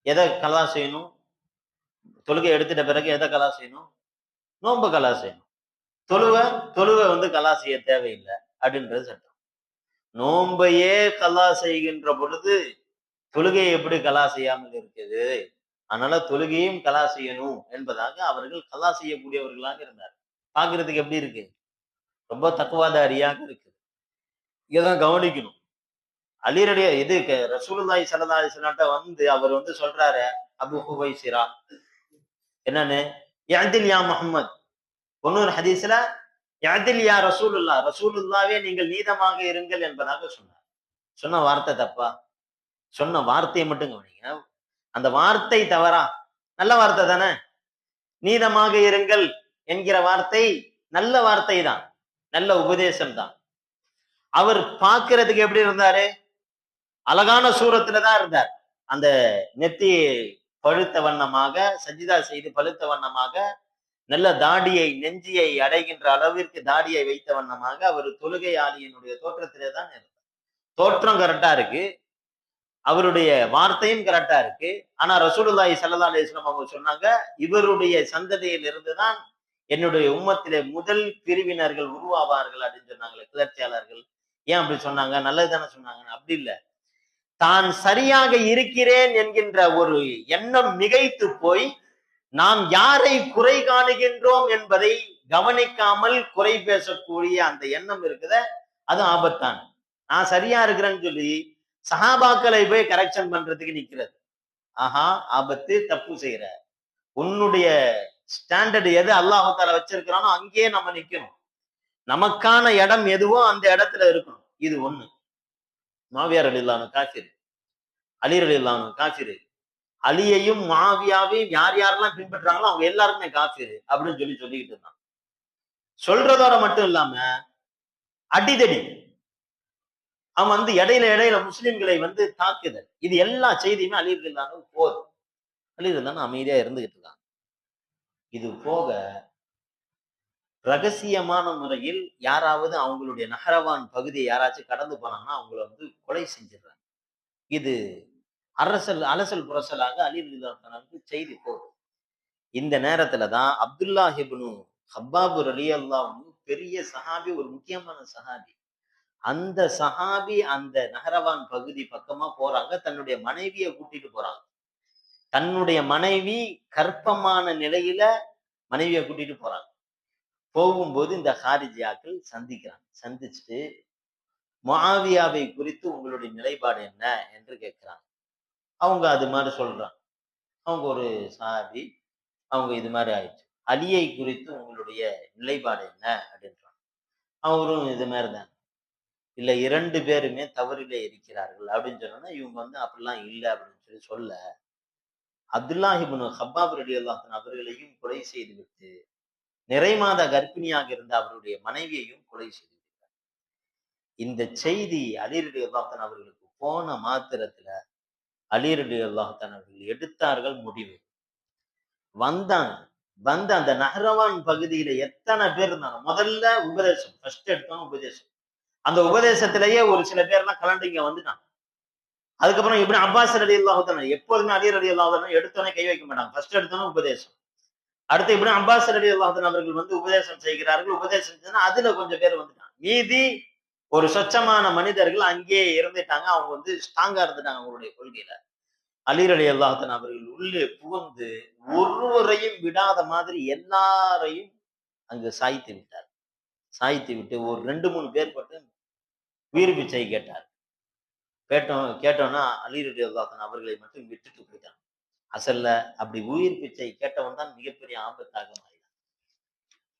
எதை கலா செய்யணும்? தொழுகை எடுத்துட்ட பிறகு எதை கலா செய்யணும்? நோன்பு கலா செய்யணும். தொழுவை கலா செய்ய தேவையில்லை அப்படின்றது சட்டம். நோன்பையே கலா செய்கின்ற பொழுது தொழுகையை எப்படி கலா செய்யாமல் இருக்குது? அதனால தொழுகையும் கலா செய்யணும் என்பதாக அவர்கள் கலா செய்யக்கூடியவர்களாக இருந்தார். பாக்குறதுக்கு எப்படி இருக்கு? ரொம்ப தக்குவாதாரியாக இருக்கு. இதான் கவனிக்கணும். அலிரடிய இது ரசூலுல்லாஹி ஸல்லல்லாஹு அலைஹி வஸல்லம் அவர் சொல்றாரு, அபு ஹுவைசிரா என்னன்னு, யஅதில் யா முஹம்மத். இன்னொரு ஹதீஸ்ல யஅதில் யா ரசூலுல்லாஹ், ரசூலுல்லாஹ்வே நீங்கள் நீதமாக இருங்கள் என்பதாக சொன்னார். சொன்ன வார்த்தை தப்பா? சொன்ன வார்த்தையை மட்டும் கவனிங்க. அந்த வார்த்தை தவறா? நல்ல வார்த்தை தானே. நீதமாக இருங்கள் என்கிற வார்த்தை நல்ல வார்த்தை தான், நல்ல உபதேசம் தான். அவர் பார்க்கிறதுக்கு எப்படி இருந்தாரு? அழகான சூரத்துலதான் இருந்தார். அந்த நெத்தியை பழுத்த வண்ணமாக, சஜிதா செய்து பழுத்த வண்ணமாக, நல்ல தாடியை, நெஞ்சியை அடைகின்ற அளவிற்கு தாடியை வைத்த வண்ணமாக அவர் தொழுகையாளியினுடைய தோற்றத்திலே தான் இருந்தார். தோற்றம் கரெக்டா இருக்கு, அவருடைய வார்த்தையும் கரெக்டா இருக்கு. ஆனா ரசூலுல்லாஹி ஸல்லல்லாஹு அலைஹி வஸல்லம் அவங்க சொன்னாங்க, இவருடைய சந்ததியில் இருந்துதான் என்னுடைய உம்மத்திலே முதல் பிரிவினர்கள் உருவாவார்கள் அப்படின்னு சொன்னாங்களே, கிளர்ச்சியாளர்கள். ஏன் அப்படி சொன்னாங்க? நல்லதுதானே சொன்னாங்க. அப்படி இல்லை, தான் சரியாக இருக்கிறேன் என்கின்ற ஒரு எண்ணம் மிகைத்து போய் நாம் யாரை குறை காணுகின்றோம் என்பதை கவனிக்காமல் குறை பேசக்கூடிய அந்த எண்ணம் இருக்குத, அது ஆபத்தான். நான் சரியா இருக்கிறேன்னு சொல்லி சஹாபாக்களை போய் கரெக்ஷன் பண்றதுக்கு நிக்கிறது. ஆஹா, ஆபத்து, தப்பு செய்யற. உன்னுடைய ஸ்டாண்டர்ட் எது அல்லாஹ் தஆலா வச்சிருக்கிறானோ அங்கேயே நம்ம நிக்கணும். நமக்கான இடம் எதுவோ அந்த இடத்துல இருக்கணும். இது ஒண்ணு. மாவியார் ரலியல்லாஹு அன்ஹு காஃபிர், அலி ரலியல்லாஹு அன்ஹு காஃபிர். அலியையும் மாவியாவையும் யார் யாரெல்லாம் பின்பற்றாங்களோ அவங்க எல்லாருமே காஃபிர் அப்படின்னு சொல்லிக்கிட்டு இருந்தான். சொல்றதோட மட்டும் இல்லாம அடிதடி, அவன் வந்து இடையில இடையில முஸ்லிம்களை வந்து தாக்குதல், இது எல்லா செய்தியுமே அலி ரலியல்லாஹு போதும். அலி ரலியல்லாஹு அமைதியா இருந்துகிட்டு இருக்காங்க. இது போக ரகசியமான முறையில் யாராவது அவங்களுடைய நகரவான் பகுதியை யாராச்சும் கடந்து போனாங்கன்னா அவங்கள வந்து கொலை செஞ்சிடறாங்க. இது அலசல் புரசலாக அலி ரலியல்லாஹு செய்தி போகுது. இந்த நேரத்துல தான் அப்துல்லாஹ் இப்னு ஹப்பாப் ரலியல்லாஹு அன்ஹு பெரிய சஹாபி, ஒரு முக்கியமான சஹாபி. அந்த சஹாபி அந்த நகரவான் பகுதி பக்கமா போறாங்க. தன்னுடைய மனைவியை கூட்டிட்டு போறாங்க. தன்னுடைய மனைவி கர்ப்பமான நிலையில மனைவியை கூட்டிட்டு போறாங்க. போகும்போது இந்த ஹாரிஜியாக்கள் சந்திக்கிறாங்க. சந்திச்சுட்டு முஆவியாவை குறித்து உங்களுடைய நிலைப்பாடு என்ன என்று கேட்கிறாங்க. அவங்க அது மாதிரி சொல்றாங்க. அவங்க ஒரு சஹாபி, அவங்க இது மாதிரி ஆயிடுச்சு. அலியை குறித்து உங்களுடைய நிலைப்பாடு என்ன அப்படின்றாங்க. அவரும் இது மாதிரிதான், இல்ல 2 பேருமே தவறிலே இருக்கிறார்கள் அப்படின்னு சொன்னா, இவங்க வந்து அப்படிலாம் இல்லை அப்படின்னு சொல்ல அப்துல்லாஹ் இப்னு ஹப்பாப் ரலியல்லாஹு அன்ஹு அவர்களையும் கொலை செய்து விட்டு நிறைமாத கர்ப்பிணியாக இருந்த அவருடைய மனைவியையும் கொலை செய்து விட்டார். இந்த செய்தி அலி ரலியல்லாஹு அன்ஹு அவர்களுக்கு போன மாத்திரத்துல அலி ரலியல்லாஹு அன்ஹு அவர்கள் எடுத்தார்கள் முடிவு. வந்தாங்க. வந்து அந்த நஹ்ரவான் பகுதியில எத்தனை பேர் இருந்தாங்க, முதல்ல உபதேசம், ஃபர்ஸ்ட் எடுத்தோம் உபதேசம். அந்த உபதேசத்திலேயே ஒரு சில பேர்லாம் கலந்து இங்க வந்துட்டாங்க. அதுக்கப்புறம் இப்னு அப்பாஸ் ரலியல்லாஹு அன்ஹு, எப்போதுமே அலி ரலியல்லாஹு அன்ஹு எடுத்தோனே கை வைக்க மாட்டாங்க. ஃபர்ஸ்ட் எடுத்தோனே உபதேசம். அடுத்து இப்னு அப்பாஸ் ரலியல்லாஹு அன்ஹு அவர்கள் வந்து உபதேசம் செய்கிறார்கள். உபதேசம் செஞ்சா அதுல கொஞ்சம் பேர் வந்துட்டாங்க. மீதி ஒரு சொச்சமான மனிதர்கள் அங்கேயே இருந்துட்டாங்க. அவங்க வந்து ஸ்ட்ராங்கா இருந்துட்டாங்க அவங்களுடைய கொள்கையில. அலி ரலியல்லாஹு அன்ஹு அவர்கள் உள்ளே புகுந்து ஒருவரையும் விடாத மாதிரி எல்லாரையும் அங்கு சாய்த்து விட்டார். சாய்த்து விட்டு ஒரு 2-3 பேர் மட்டும் உயிர் பிச்சை கேட்டார். கேட்டோம்னா அலி ரலியல்லாஹு அன்ஹு அவர்களை மட்டும் விட்டுட்டு போயிட்டாங்க. அசல்ல அப்படி உயிர் பிச்சை கேட்டவன் தான் மிகப்பெரிய ஆபத்தாக மாறினான்.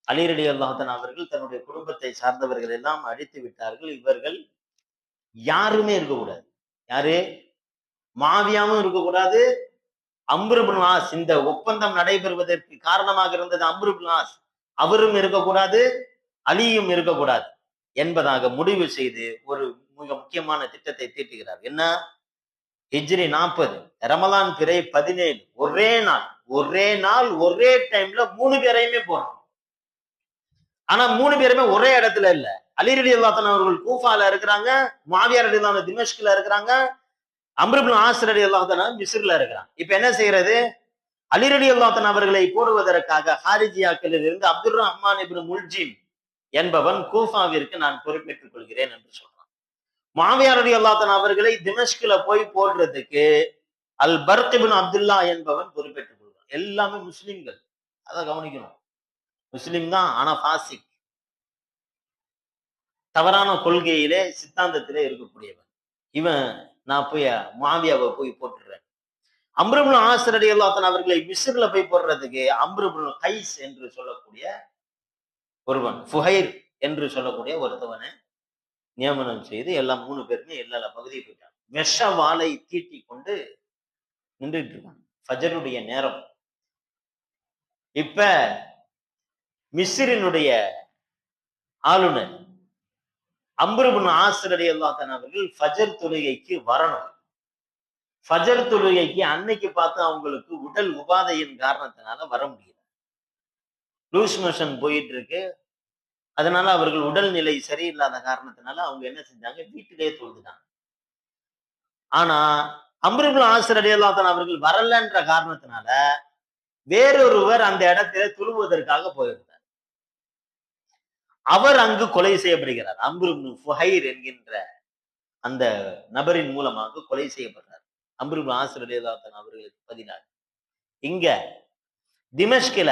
அலி ரலியல்லாஹு அன்ஹு அவர்கள் தன்னுடைய குடும்பத்தை சார்ந்தவர்கள் எல்லாம் அழித்து விட்டார்கள். இவர்கள் யாருமே இருக்கக்கூடாது. யாரு? முஆவியாவும் இருக்கக்கூடாது, அம்ர் இப்னு ஆஸ், இந்த ஒப்பந்தம் நடைபெறுவதற்கு காரணமாக இருந்தது அம்ர் இப்னு ஆஸ், அவரும் இருக்கக்கூடாது, அலியும் இருக்கக்கூடாது என்பதாக முடிவு செய்து ஒரு மிக முக்கியமான திட்டத்தை தீட்டுகிறார். என்ன? ஹிஜ்ரி 40, ரமலான் பிறை 17, ஒரே நாள் ஒரே டைம்ல 3 பேரையுமே போறோம். ஆனா 3 பேருமே ஒரே இடத்துல இல்ல. அலி ரலியல்லாஹு அன்ஹு அவர்கள் கூஃபால இருக்கிறாங்க, முஆவியா ரலியல்லாஹு அன்ஹு திமஷ்க்ல இருக்கிறாங்க, அம்ர் இப்னு ஆஸ் ரலியல்லாஹு அன்ஹு மிஸ்ர்ல இருக்கிறாங்க. இப்ப என்ன செய்யறது? அலி ரலியல்லாஹு அன்ஹு அவர்களை போடுவதற்காக ஹாரிஜியாக்களில் இருந்து அப்துர் ரஹ்மான் இப்னு முல்ஜிம் என்பவன் கூஃபாவிற்கு நான் பொறுப்பேற்றுக் கொள்கிறேன் என்று சொல்றான். முஆவியா ரலியல்லாஹு அன்ஹு அவர்களை திமஷ்க்ல போய் போடுறதுக்கு அல் பர்க் இப்னு அப்துல்லா என்பவன் பொறுப்பேற்றுக் கொள்கிறான். எல்லாமே முஸ்லிம்கள், அதை கவனிக்கணும். முஸ்லிம் தான், ஆனா ஃபாசிக், தவறான கொள்கையிலே சித்தாந்தத்திலே இருக்கக்கூடியவன். இவன் நான் போய் முஆவியாவை போய் போட்டுறேன். அம்ர் இப்னு ஆஸ் ரலியல்லாஹு அன்ஹு அவர்களை மிஸ்ர்ல போய் போடுறதுக்கு அம்ர் இப்னு கைஸ் என்று சொல்லக்கூடிய ஒருவன், ஃபுஹைர் என்று சொல்லக்கூடிய ஒருத்தவனை நியமனம் செய்து எல்லாம் 3 பேருமே எல்லா பகுதியை போயிட்டாங்க. விஷ வாளை தீட்டி கொண்டு நின்றுட்டு இருக்காங்க. ஃபஜருடைய நேரம். இப்ப மிஸ்ரினுடைய ஆளுநர் அம்ர் இப்னு ஆஸ் ரலியல்லாஹு அன்ஹு அவர்கள் ஃபஜர் தொழுகைக்கு வரணும். ஃபஜர் தொழுகைக்கு அன்னைக்கு பார்த்து அவங்களுக்கு உடல் உபாதையின் காரணத்தினால வர முடியல. லூஸ் மோஷன் போயிட்டு இருக்கு. அதனால அவர்கள் உடல்நிலை சரியில்லாத காரணத்தினால அவங்க என்ன செஞ்சாங்க, வீட்டிலேயே தொழுதுட்டாங்க. ஆனா அம்ர் இப்னு ஆஸ் ரலியல்லாஹு அன்ஹு அவர்கள் வரலன்ற காரணத்தினால வேறொருவர் அந்த இடத்திலே தொழுவதற்காக போயிருந்தார். அவர் அங்கு கொலை செய்யப்படுகிறார். அம்ர் இப்னு ஃபுஹைர் என்கின்ற அந்த நபரின் மூலமாக கொலை செய்யப்படுறார். அம்ர் இப்னு ஆஸ் ரலியல்லாஹு அன்ஹு அவர்களுக்கு பதிலாக இங்க திமஷ்கில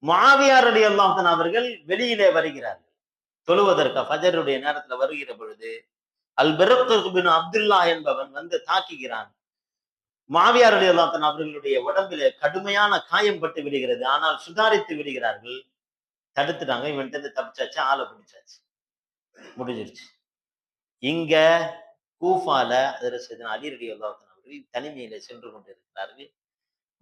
முஆவியா ரலியல்லாஹு அன்ஹு அவர்கள் வெளியிலே வருகிறார்கள் தொழுவதற்கு. ஃபஜருடைய நேரத்துல வருகிற பொழுது அல் பர்க் இப்னு அப்துல்லா என்பவன் வந்து தாக்குகிறான். முஆவியா ரலியல்லாஹு அன்ஹு அவர்களுடைய உடம்பிலே கடுமையான காயம் பட்டு விடுகிறது. ஆனால் சுதாரித்து விடுகிறார்கள். தடுத்துட்டாங்க. இவன்ட்டு இருந்து தப்பிச்சாச்சு, ஆளை பிடிச்சாச்சு, முடிஞ்சிருச்சு. இங்க கூஃபால ஹஜ்ரத் அலி ரலியல்லாஹு அன்ஹு அவர்கள் தனிமையில சென்று கொண்டிருக்கிறார்கள்.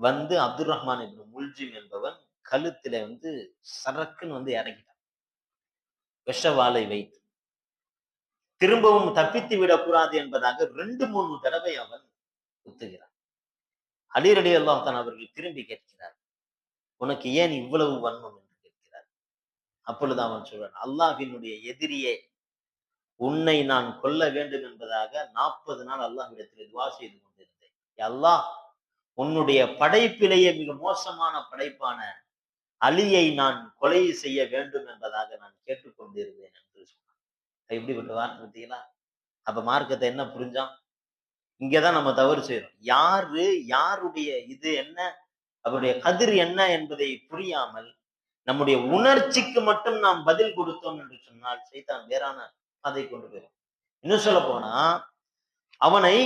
வந்து அப்துர் ரஹ்மான் இப்னு முல்ஜிம் என்பவன் கழுத்துல வந்து சரக்குன்னு வந்து இறங்கிட்டான் விஷ வாளை வைத்து. திரும்பவும் தப்பித்து விடக்கூடாது என்பதாக 2-3 தடவை அவன் குத்துகிறான். அலி ரலியல்லாஹு தஆலா அவர்கள் திரும்பி கேட்கிறார், உனக்கு ஏன் இவ்வளவு வன்மம் என்று கேட்கிறார். அப்பொழுது அவன் சொல்றான், அல்லாஹ்வினுடைய எதிரியே, உன்னை நான் கொல்ல வேண்டும் என்பதாக 40 நாள் அல்லாஹ்விடத்தில் துஆ செய்து கொண்டிருந்தேன். அல்லாஹ், உன்னுடைய படைப்பிலேயே மிக மோசமான படைப்பான அலியை நான் கொலை செய்ய வேண்டும் என்பதாக நான் கேட்டுக்கொண்டிருந்தேன் என்று சொன்னான். எப்படிப்பட்ட வார்த்தை பார்த்தீங்களா? அப்ப மார்க்கத்தை என்ன புரிஞ்சான்? இங்கதான் நம்ம தவறு செய்யறோம். யாருடைய இது என்ன, அவருடைய கதிர் என்ன என்பதை புரியாமல் நம்முடைய உணர்ச்சிக்கு மட்டும் நாம் பதில் கொடுத்தோம் என்று சொன்னால் சைத்தான் வேறான அதை கொண்டு போயிடும். இன்னும் சொல்ல போனா, அவனை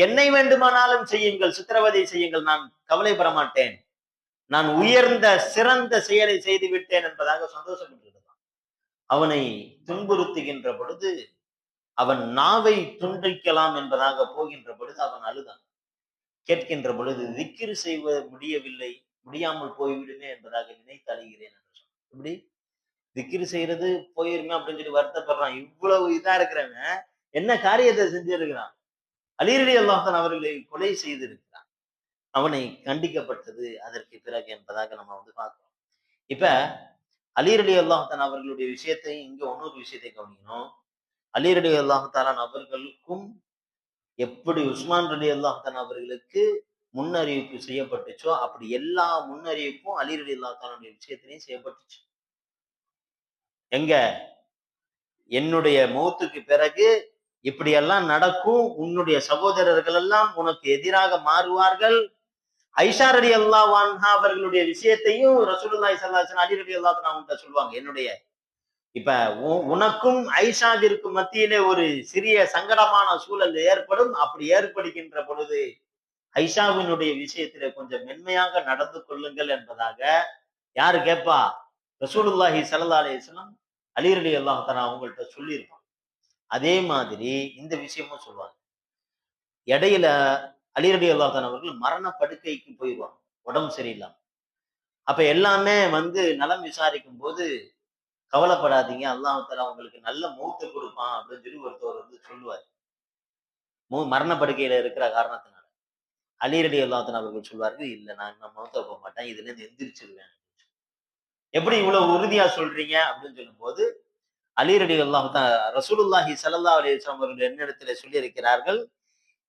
என்னை வேண்டுமானாலும் செய்யுங்கள், சித்திரவதை செய்யுங்கள், நான் கவலைப்பட மாட்டேன், நான் உயர்ந்த சிறந்த செயலை செய்து விட்டேன் என்பதாக சந்தோஷப்பட்டிருக்கிறான். அவனை துன்புறுத்துகின்ற பொழுது, அவன் நாவை துண்டிக்கலாம் என்பதாக போகின்ற பொழுது அவன் அழுதான். கேட்கின்ற பொழுது திக்ர் செய்வ முடியாமல் போய்விடுமே என்பதாக நினைத்து அழுகிறேன் என்று சொன்னான். இப்படி திக்ர் செய்யறது போயிருமே அப்படின்னு சொல்லி வருத்தப்படுறான். இவ்வளவு இதா இருக்கிறவன் என்ன காரியத்தை செஞ்சிருக்கிறான்? அலி ரலியல்லாஹு தஆலா அவர்களை கொலை செய்திருக்கிறான். அவனை கண்டிக்கப்பட்டது அதற்கு பிறகு என்பதாக நம்ம பார்க்கிறோம். இப்ப அலி ரலியல்லாஹு தஆலா அவர்களுடைய விஷயத்தையும் இங்க இன்னொரு விஷயத்தை கவனிக்கணும். அலி ரலியல்லாஹு தஆலா அவர்களுக்கும் எப்படி உஸ்மான் ரலியல்லாஹு தஆலா அவர்களுக்கு முன்னறிவிப்பு செய்யப்பட்டுச்சோ அப்படி எல்லா முன்னறிவிப்பும் அலி ரலியல்லாஹு தஆலா விஷயத்திலையும் செய்யப்பட்டுச்சு. எங்க என்னுடைய மௌத்துக்கு பிறகு இப்படியெல்லாம் நடக்கும், உன்னுடைய சகோதரர்கள் எல்லாம் உனக்கு எதிராக மாறுவார்கள். ஐஷா ரலியல்லாஹு அன்ஹா அவர்களுடைய விஷயத்தையும் ரசூலுல்லாஹி ஸல்லல்லாஹு அலைஹி வஸல்லம் அலி ரலியல்லாஹு தஆலா சொல்லுவாங்க. என்னுடைய இப்ப உனக்கும் ஐஷாவிற்கும் மத்தியிலே ஒரு சிறிய சங்கடமான சூழல் ஏற்படும். அப்படி ஏற்படுகின்ற பொழுது ஐஷாவினுடைய விஷயத்திலே கொஞ்சம் மென்மையாக நடந்து கொள்ளுங்கள் என்பதாக யாரு கேட்பா? ரசூலுல்லாஹி ஸல்லல்லாஹு அலைஹி வஸல்லம் அலி ரலியல்லாஹு தஆலா அவங்கள்ட்ட சொல்லியிருப்பாங்க. அதே மாதிரி இந்த விஷயமும் சொல்லுவாங்க. இடையில அலி ரலியல்லாஹு தஆலா அவர்கள் மரண படுக்கைக்கு போயிடுவாங்க, உடம்பு சரியில்லாம. அப்ப எல்லாமே நலம் விசாரிக்கும் போது, கவலைப்படாதீங்க, அல்லாஹ் தஆலா உங்களுக்கு நல்ல மௌத்தை கொடுப்பான் அப்படின்னு சொல்லி ஒருத்தர் சொல்லுவார். மரண படுக்கையில இருக்கிற காரணத்தினால அலி ரலியல்லாஹு தஆலா அவர்கள் சொல்வார்கள், இல்ல நான் மௌத்தா போக மாட்டேன், இதுல இருந்து எந்திரிச்சிருவேன். எப்படி இவ்வளவு உறுதியா சொல்றீங்க அப்படின்னு சொல்லும் போது, அலி ரலியல்லாஹு தஆலா ரசூலுல்லாஹி ஸல்லல்லாஹு அலைஹி வஸல்லம் அவர்கள் என்னிடத்திலே சொல்லி இருக்கிறார்கள்,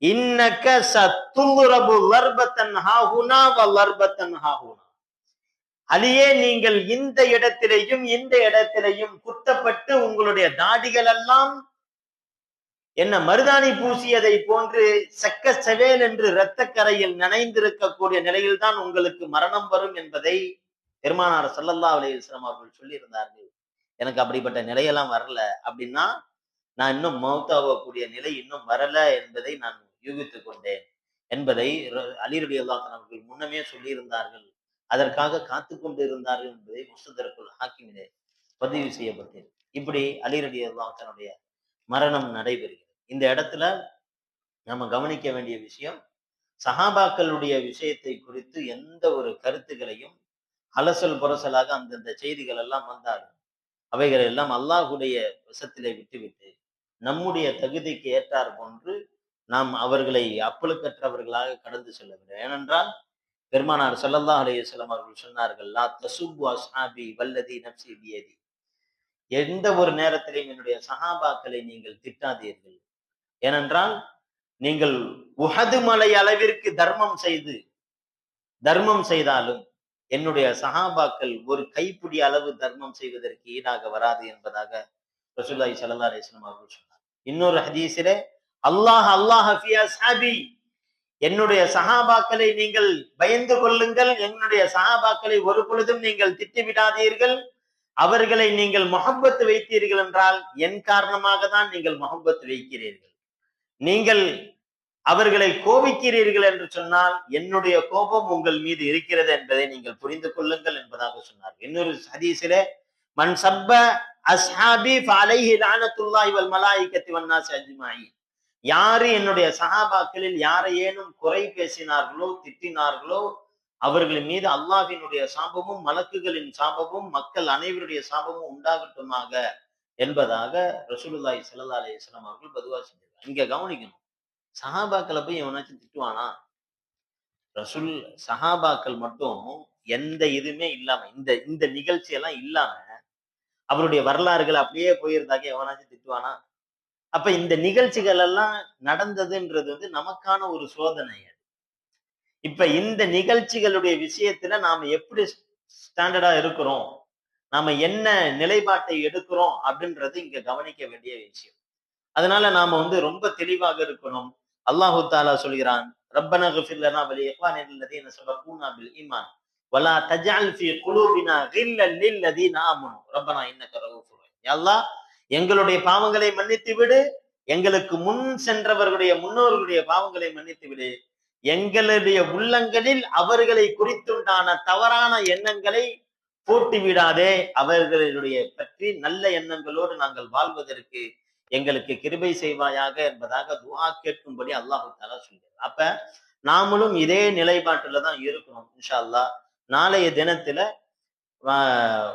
இன்னக சத்துரபு லர்பத்தன் ஹாஹுனா வ லர்பத்தன் ஹாஹுனா. அலியே, நீங்கள் இந்த இடத்திலேயும் இந்த இடத்திலேயும் குத்தப்பட்டு உங்களுடைய தாடிகள் எல்லாம் என்ன மருதாணி பூசியதை போன்று செக்க செவேல் என்று இரத்தக்கரையில் நனைந்திருக்கக்கூடிய நிலையில்தான் உங்களுக்கு மரணம் வரும் என்பதை பெருமானார் ஸல்லல்லாஹு அலைஹி வஸல்லம் அவர்கள் சொல்லி இருந்தார்கள். எனக்கு அப்படிப்பட்ட நிலையெல்லாம் வரல. அப்படின்னா நான் இன்னும் மௌத்தாகக்கூடிய நிலை இன்னும் வரல என்பதை நான் யூகித்துக் கொண்டேன் என்பதை அலி ரலியல்லாஹு அன்ஹு அவர்கள் முன்னமே சொல்லி இருந்தார்கள். அதற்காக காத்து கொண்டு இருந்தார்கள் என்பதை முஸ்ததரக்குல் ஹாக்கிமிலே பதிவு செய்யப்பட்டது. இப்படி அலி ரலியல்லாஹு அன்ஹுடைய மரணம் நடைபெறுகிறது. இந்த இடத்துல நம்ம கவனிக்க வேண்டிய விஷயம், சஹாபாக்களுடைய விஷயத்தை குறித்து எந்த ஒரு கருத்துக்களையும் அலசல் புரசலாக அந்தந்த செய்திகள் எல்லாம் வந்தாலும் அவைகள் எல்லாம் அல்லாஹுடைய வசத்திலே விட்டுவிட்டு நம்முடைய தகுதிக்கு ஏற்றார் போன்று நாம் அவர்களை அப்பழுக்கற்றவர்களாக கடந்து செல்ல வேண்டும். ஏனென்றால் பெருமானார் ஸல்லல்லாஹு அலைஹி வஸல்லம் அவர்கள் சொன்னார்கள், லா தசுப்பு அஸ்ஹாபி வல்லதி நஃப்ஸி பியதி. எந்த ஒரு நேரத்திலையும் என்னுடைய சஹாபாக்களை நீங்கள் திட்டாதீர்கள். ஏனென்றால் நீங்கள் உஹது மலை அளவிற்கு தர்மம் செய்தாலும் என்னுடைய சஹாபாக்கள் ஒரு கைப்பிடி அளவு தர்மம் செய்வதற்கு ஈடாக வராது என்பதாக ரசூலுல்லாஹி ஸல்லல்லாஹு அலைஹி வஸல்லம் அவர்கள் சொன்னார். இன்னொரு ஹதீஸிலே, அல்லாஹ் ஃபீ அஸ்ஹாபி, என்னுடைய சஹாபாக்களை நீங்கள் பயந்து கொள்ளுங்கள், என்னுடைய சஹாபாக்களை ஒரு பொழுதும் நீங்கள் திட்டிவிடாதீர்கள். அவர்களை நீங்கள் முஹப்பத் வைத்தீர்கள் என்றால் என் காரணமாக தான் நீங்கள் முஹப்பத் வைக்கிறீர்கள். நீங்கள் அவர்களை கோபிக்கிறீர்கள் என்று சொன்னால் என்னுடைய கோபம் உங்கள் மீது இருக்கிறது என்பதை நீங்கள் புரிந்து கொள்ளுங்கள் என்பதாக சொன்னார். இன்னொரு ஹதீஸிலே, மன் சப்ப அஸ்ஹாபி ஃபஅலைஹி லஅனத்துல்லாஹி வல் மலாயிகத்தி வன் நாஸி அஜ்மாஈன். யாரு என்னுடைய சஹாபாக்களில் யாரையேனும் குறை பேசினார்களோ திட்டினார்களோ அவர்கள் மீது அல்லாஹ்வினுடைய சாபமும் மலக்குகளின் சாபமும் மக்கள் அனைவருடைய சாபமும் உண்டாகட்டுமாக என்பதாக ரசூலுல்லாஹி ஸல்லல்லாஹு அலைஹி வஸல்லம் அவர்கள் பதுவா செஞ்சிருக்காங்க. இங்க கவனிக்கணும், சஹாபாக்களை போய் எவனாச்சும் திட்டுவானா? ரசூல் சஹாபாக்கள் மட்டும் எந்த இதுவுமே இல்லாம, இந்த இந்த நிகழ்ச்சி எல்லாம் இல்லாம அவருடைய வரலாறுகள் அப்படியே போயிருந்தாக்க எவனாச்சும் திட்டுவானா? அப்ப இந்த நிகழ்ச்சிகள் எல்லாம் நடந்ததுன்றது நமக்கான ஒரு சோதனை. இப்ப இந்த நிகழ்ச்சிகளுடைய விஷயத்துல நாம எப்படி ஸ்டாண்டர்டா இருக்கிறோம், நாம என்ன நிலைப்பாட்டை எடுக்கிறோம் அப்படின்றது இங்க கவனிக்க வேண்டிய விஷயம். அதனால நாம ரொம்ப தெளிவாக இருக்கணும். அல்லாஹு தாலா சொல்கிறான், ரப்பனா கஃபிர் லனா வ லிஇக்வானில் லதீன சபகூனா பில் ஈமான் வலா தஜ்அல் ஃபீ குலூபினா கில்லல் லில் லதீன ஆமனு ரப்பனா இன்னக ரഊஃபுர் ரஹீம். யா அல்லாஹ், எங்களுடைய பாவங்களை மன்னித்து விடு, எங்களுக்கு முன் சென்றவர்களுடைய முன்னோர்களுடைய பாவங்களை மன்னித்து விடு, எங்களுடைய உள்ளங்களில் அவர்களை குறித்துண்டான தவறான எண்ணங்களை போட்டு விடாதே, அவர்களுடைய பற்றி நல்ல எண்ணங்களோடு நாங்கள் வாழ்வதற்கு எங்களுக்கு கிருபை செய்வாயாக என்பதாக துஆ கேட்கும்படி அல்லாஹு தஆலா சொல்கிறார். அப்ப நாமளும் இதே நிலைப்பாட்டுல தான் இருக்கணும் இன்ஷா அல்லாஹ். நாளைய தினத்துல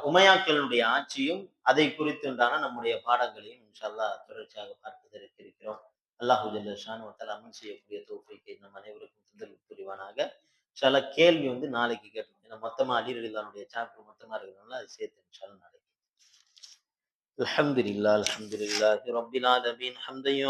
உமையாக்களுடைய ஆட்சியும் அதை குறித்துண்டான நம்முடைய பாடங்களையும் இன்ஷா அல்லாஹ் தொடர்ச்சியாக பார்ப்பதற்கு இருக்கிறோம். அல்லாஹு ஜல்ல ஷானஹு வ தஆலா அமல் செய்யக்கூடிய தௌஃபீக்கை நம் அனைவருக்கும் தந்தருள் புரிவானாக. இன்ஷா அல்லாஹ் கேள்வி நாளைக்கு கேட்போம். ஏன்னா மொத்தமா அலி ரலியல்லாஹு சாப்டர் மொத்தமா இருக்கிறதுனால அது சேர்த்து இன்ஷா அல்லாஹ் நாளைக்கு. அல்ஹம்துலில்லாஹ் ரப்பில் ஆலமீன் ஹம்தன்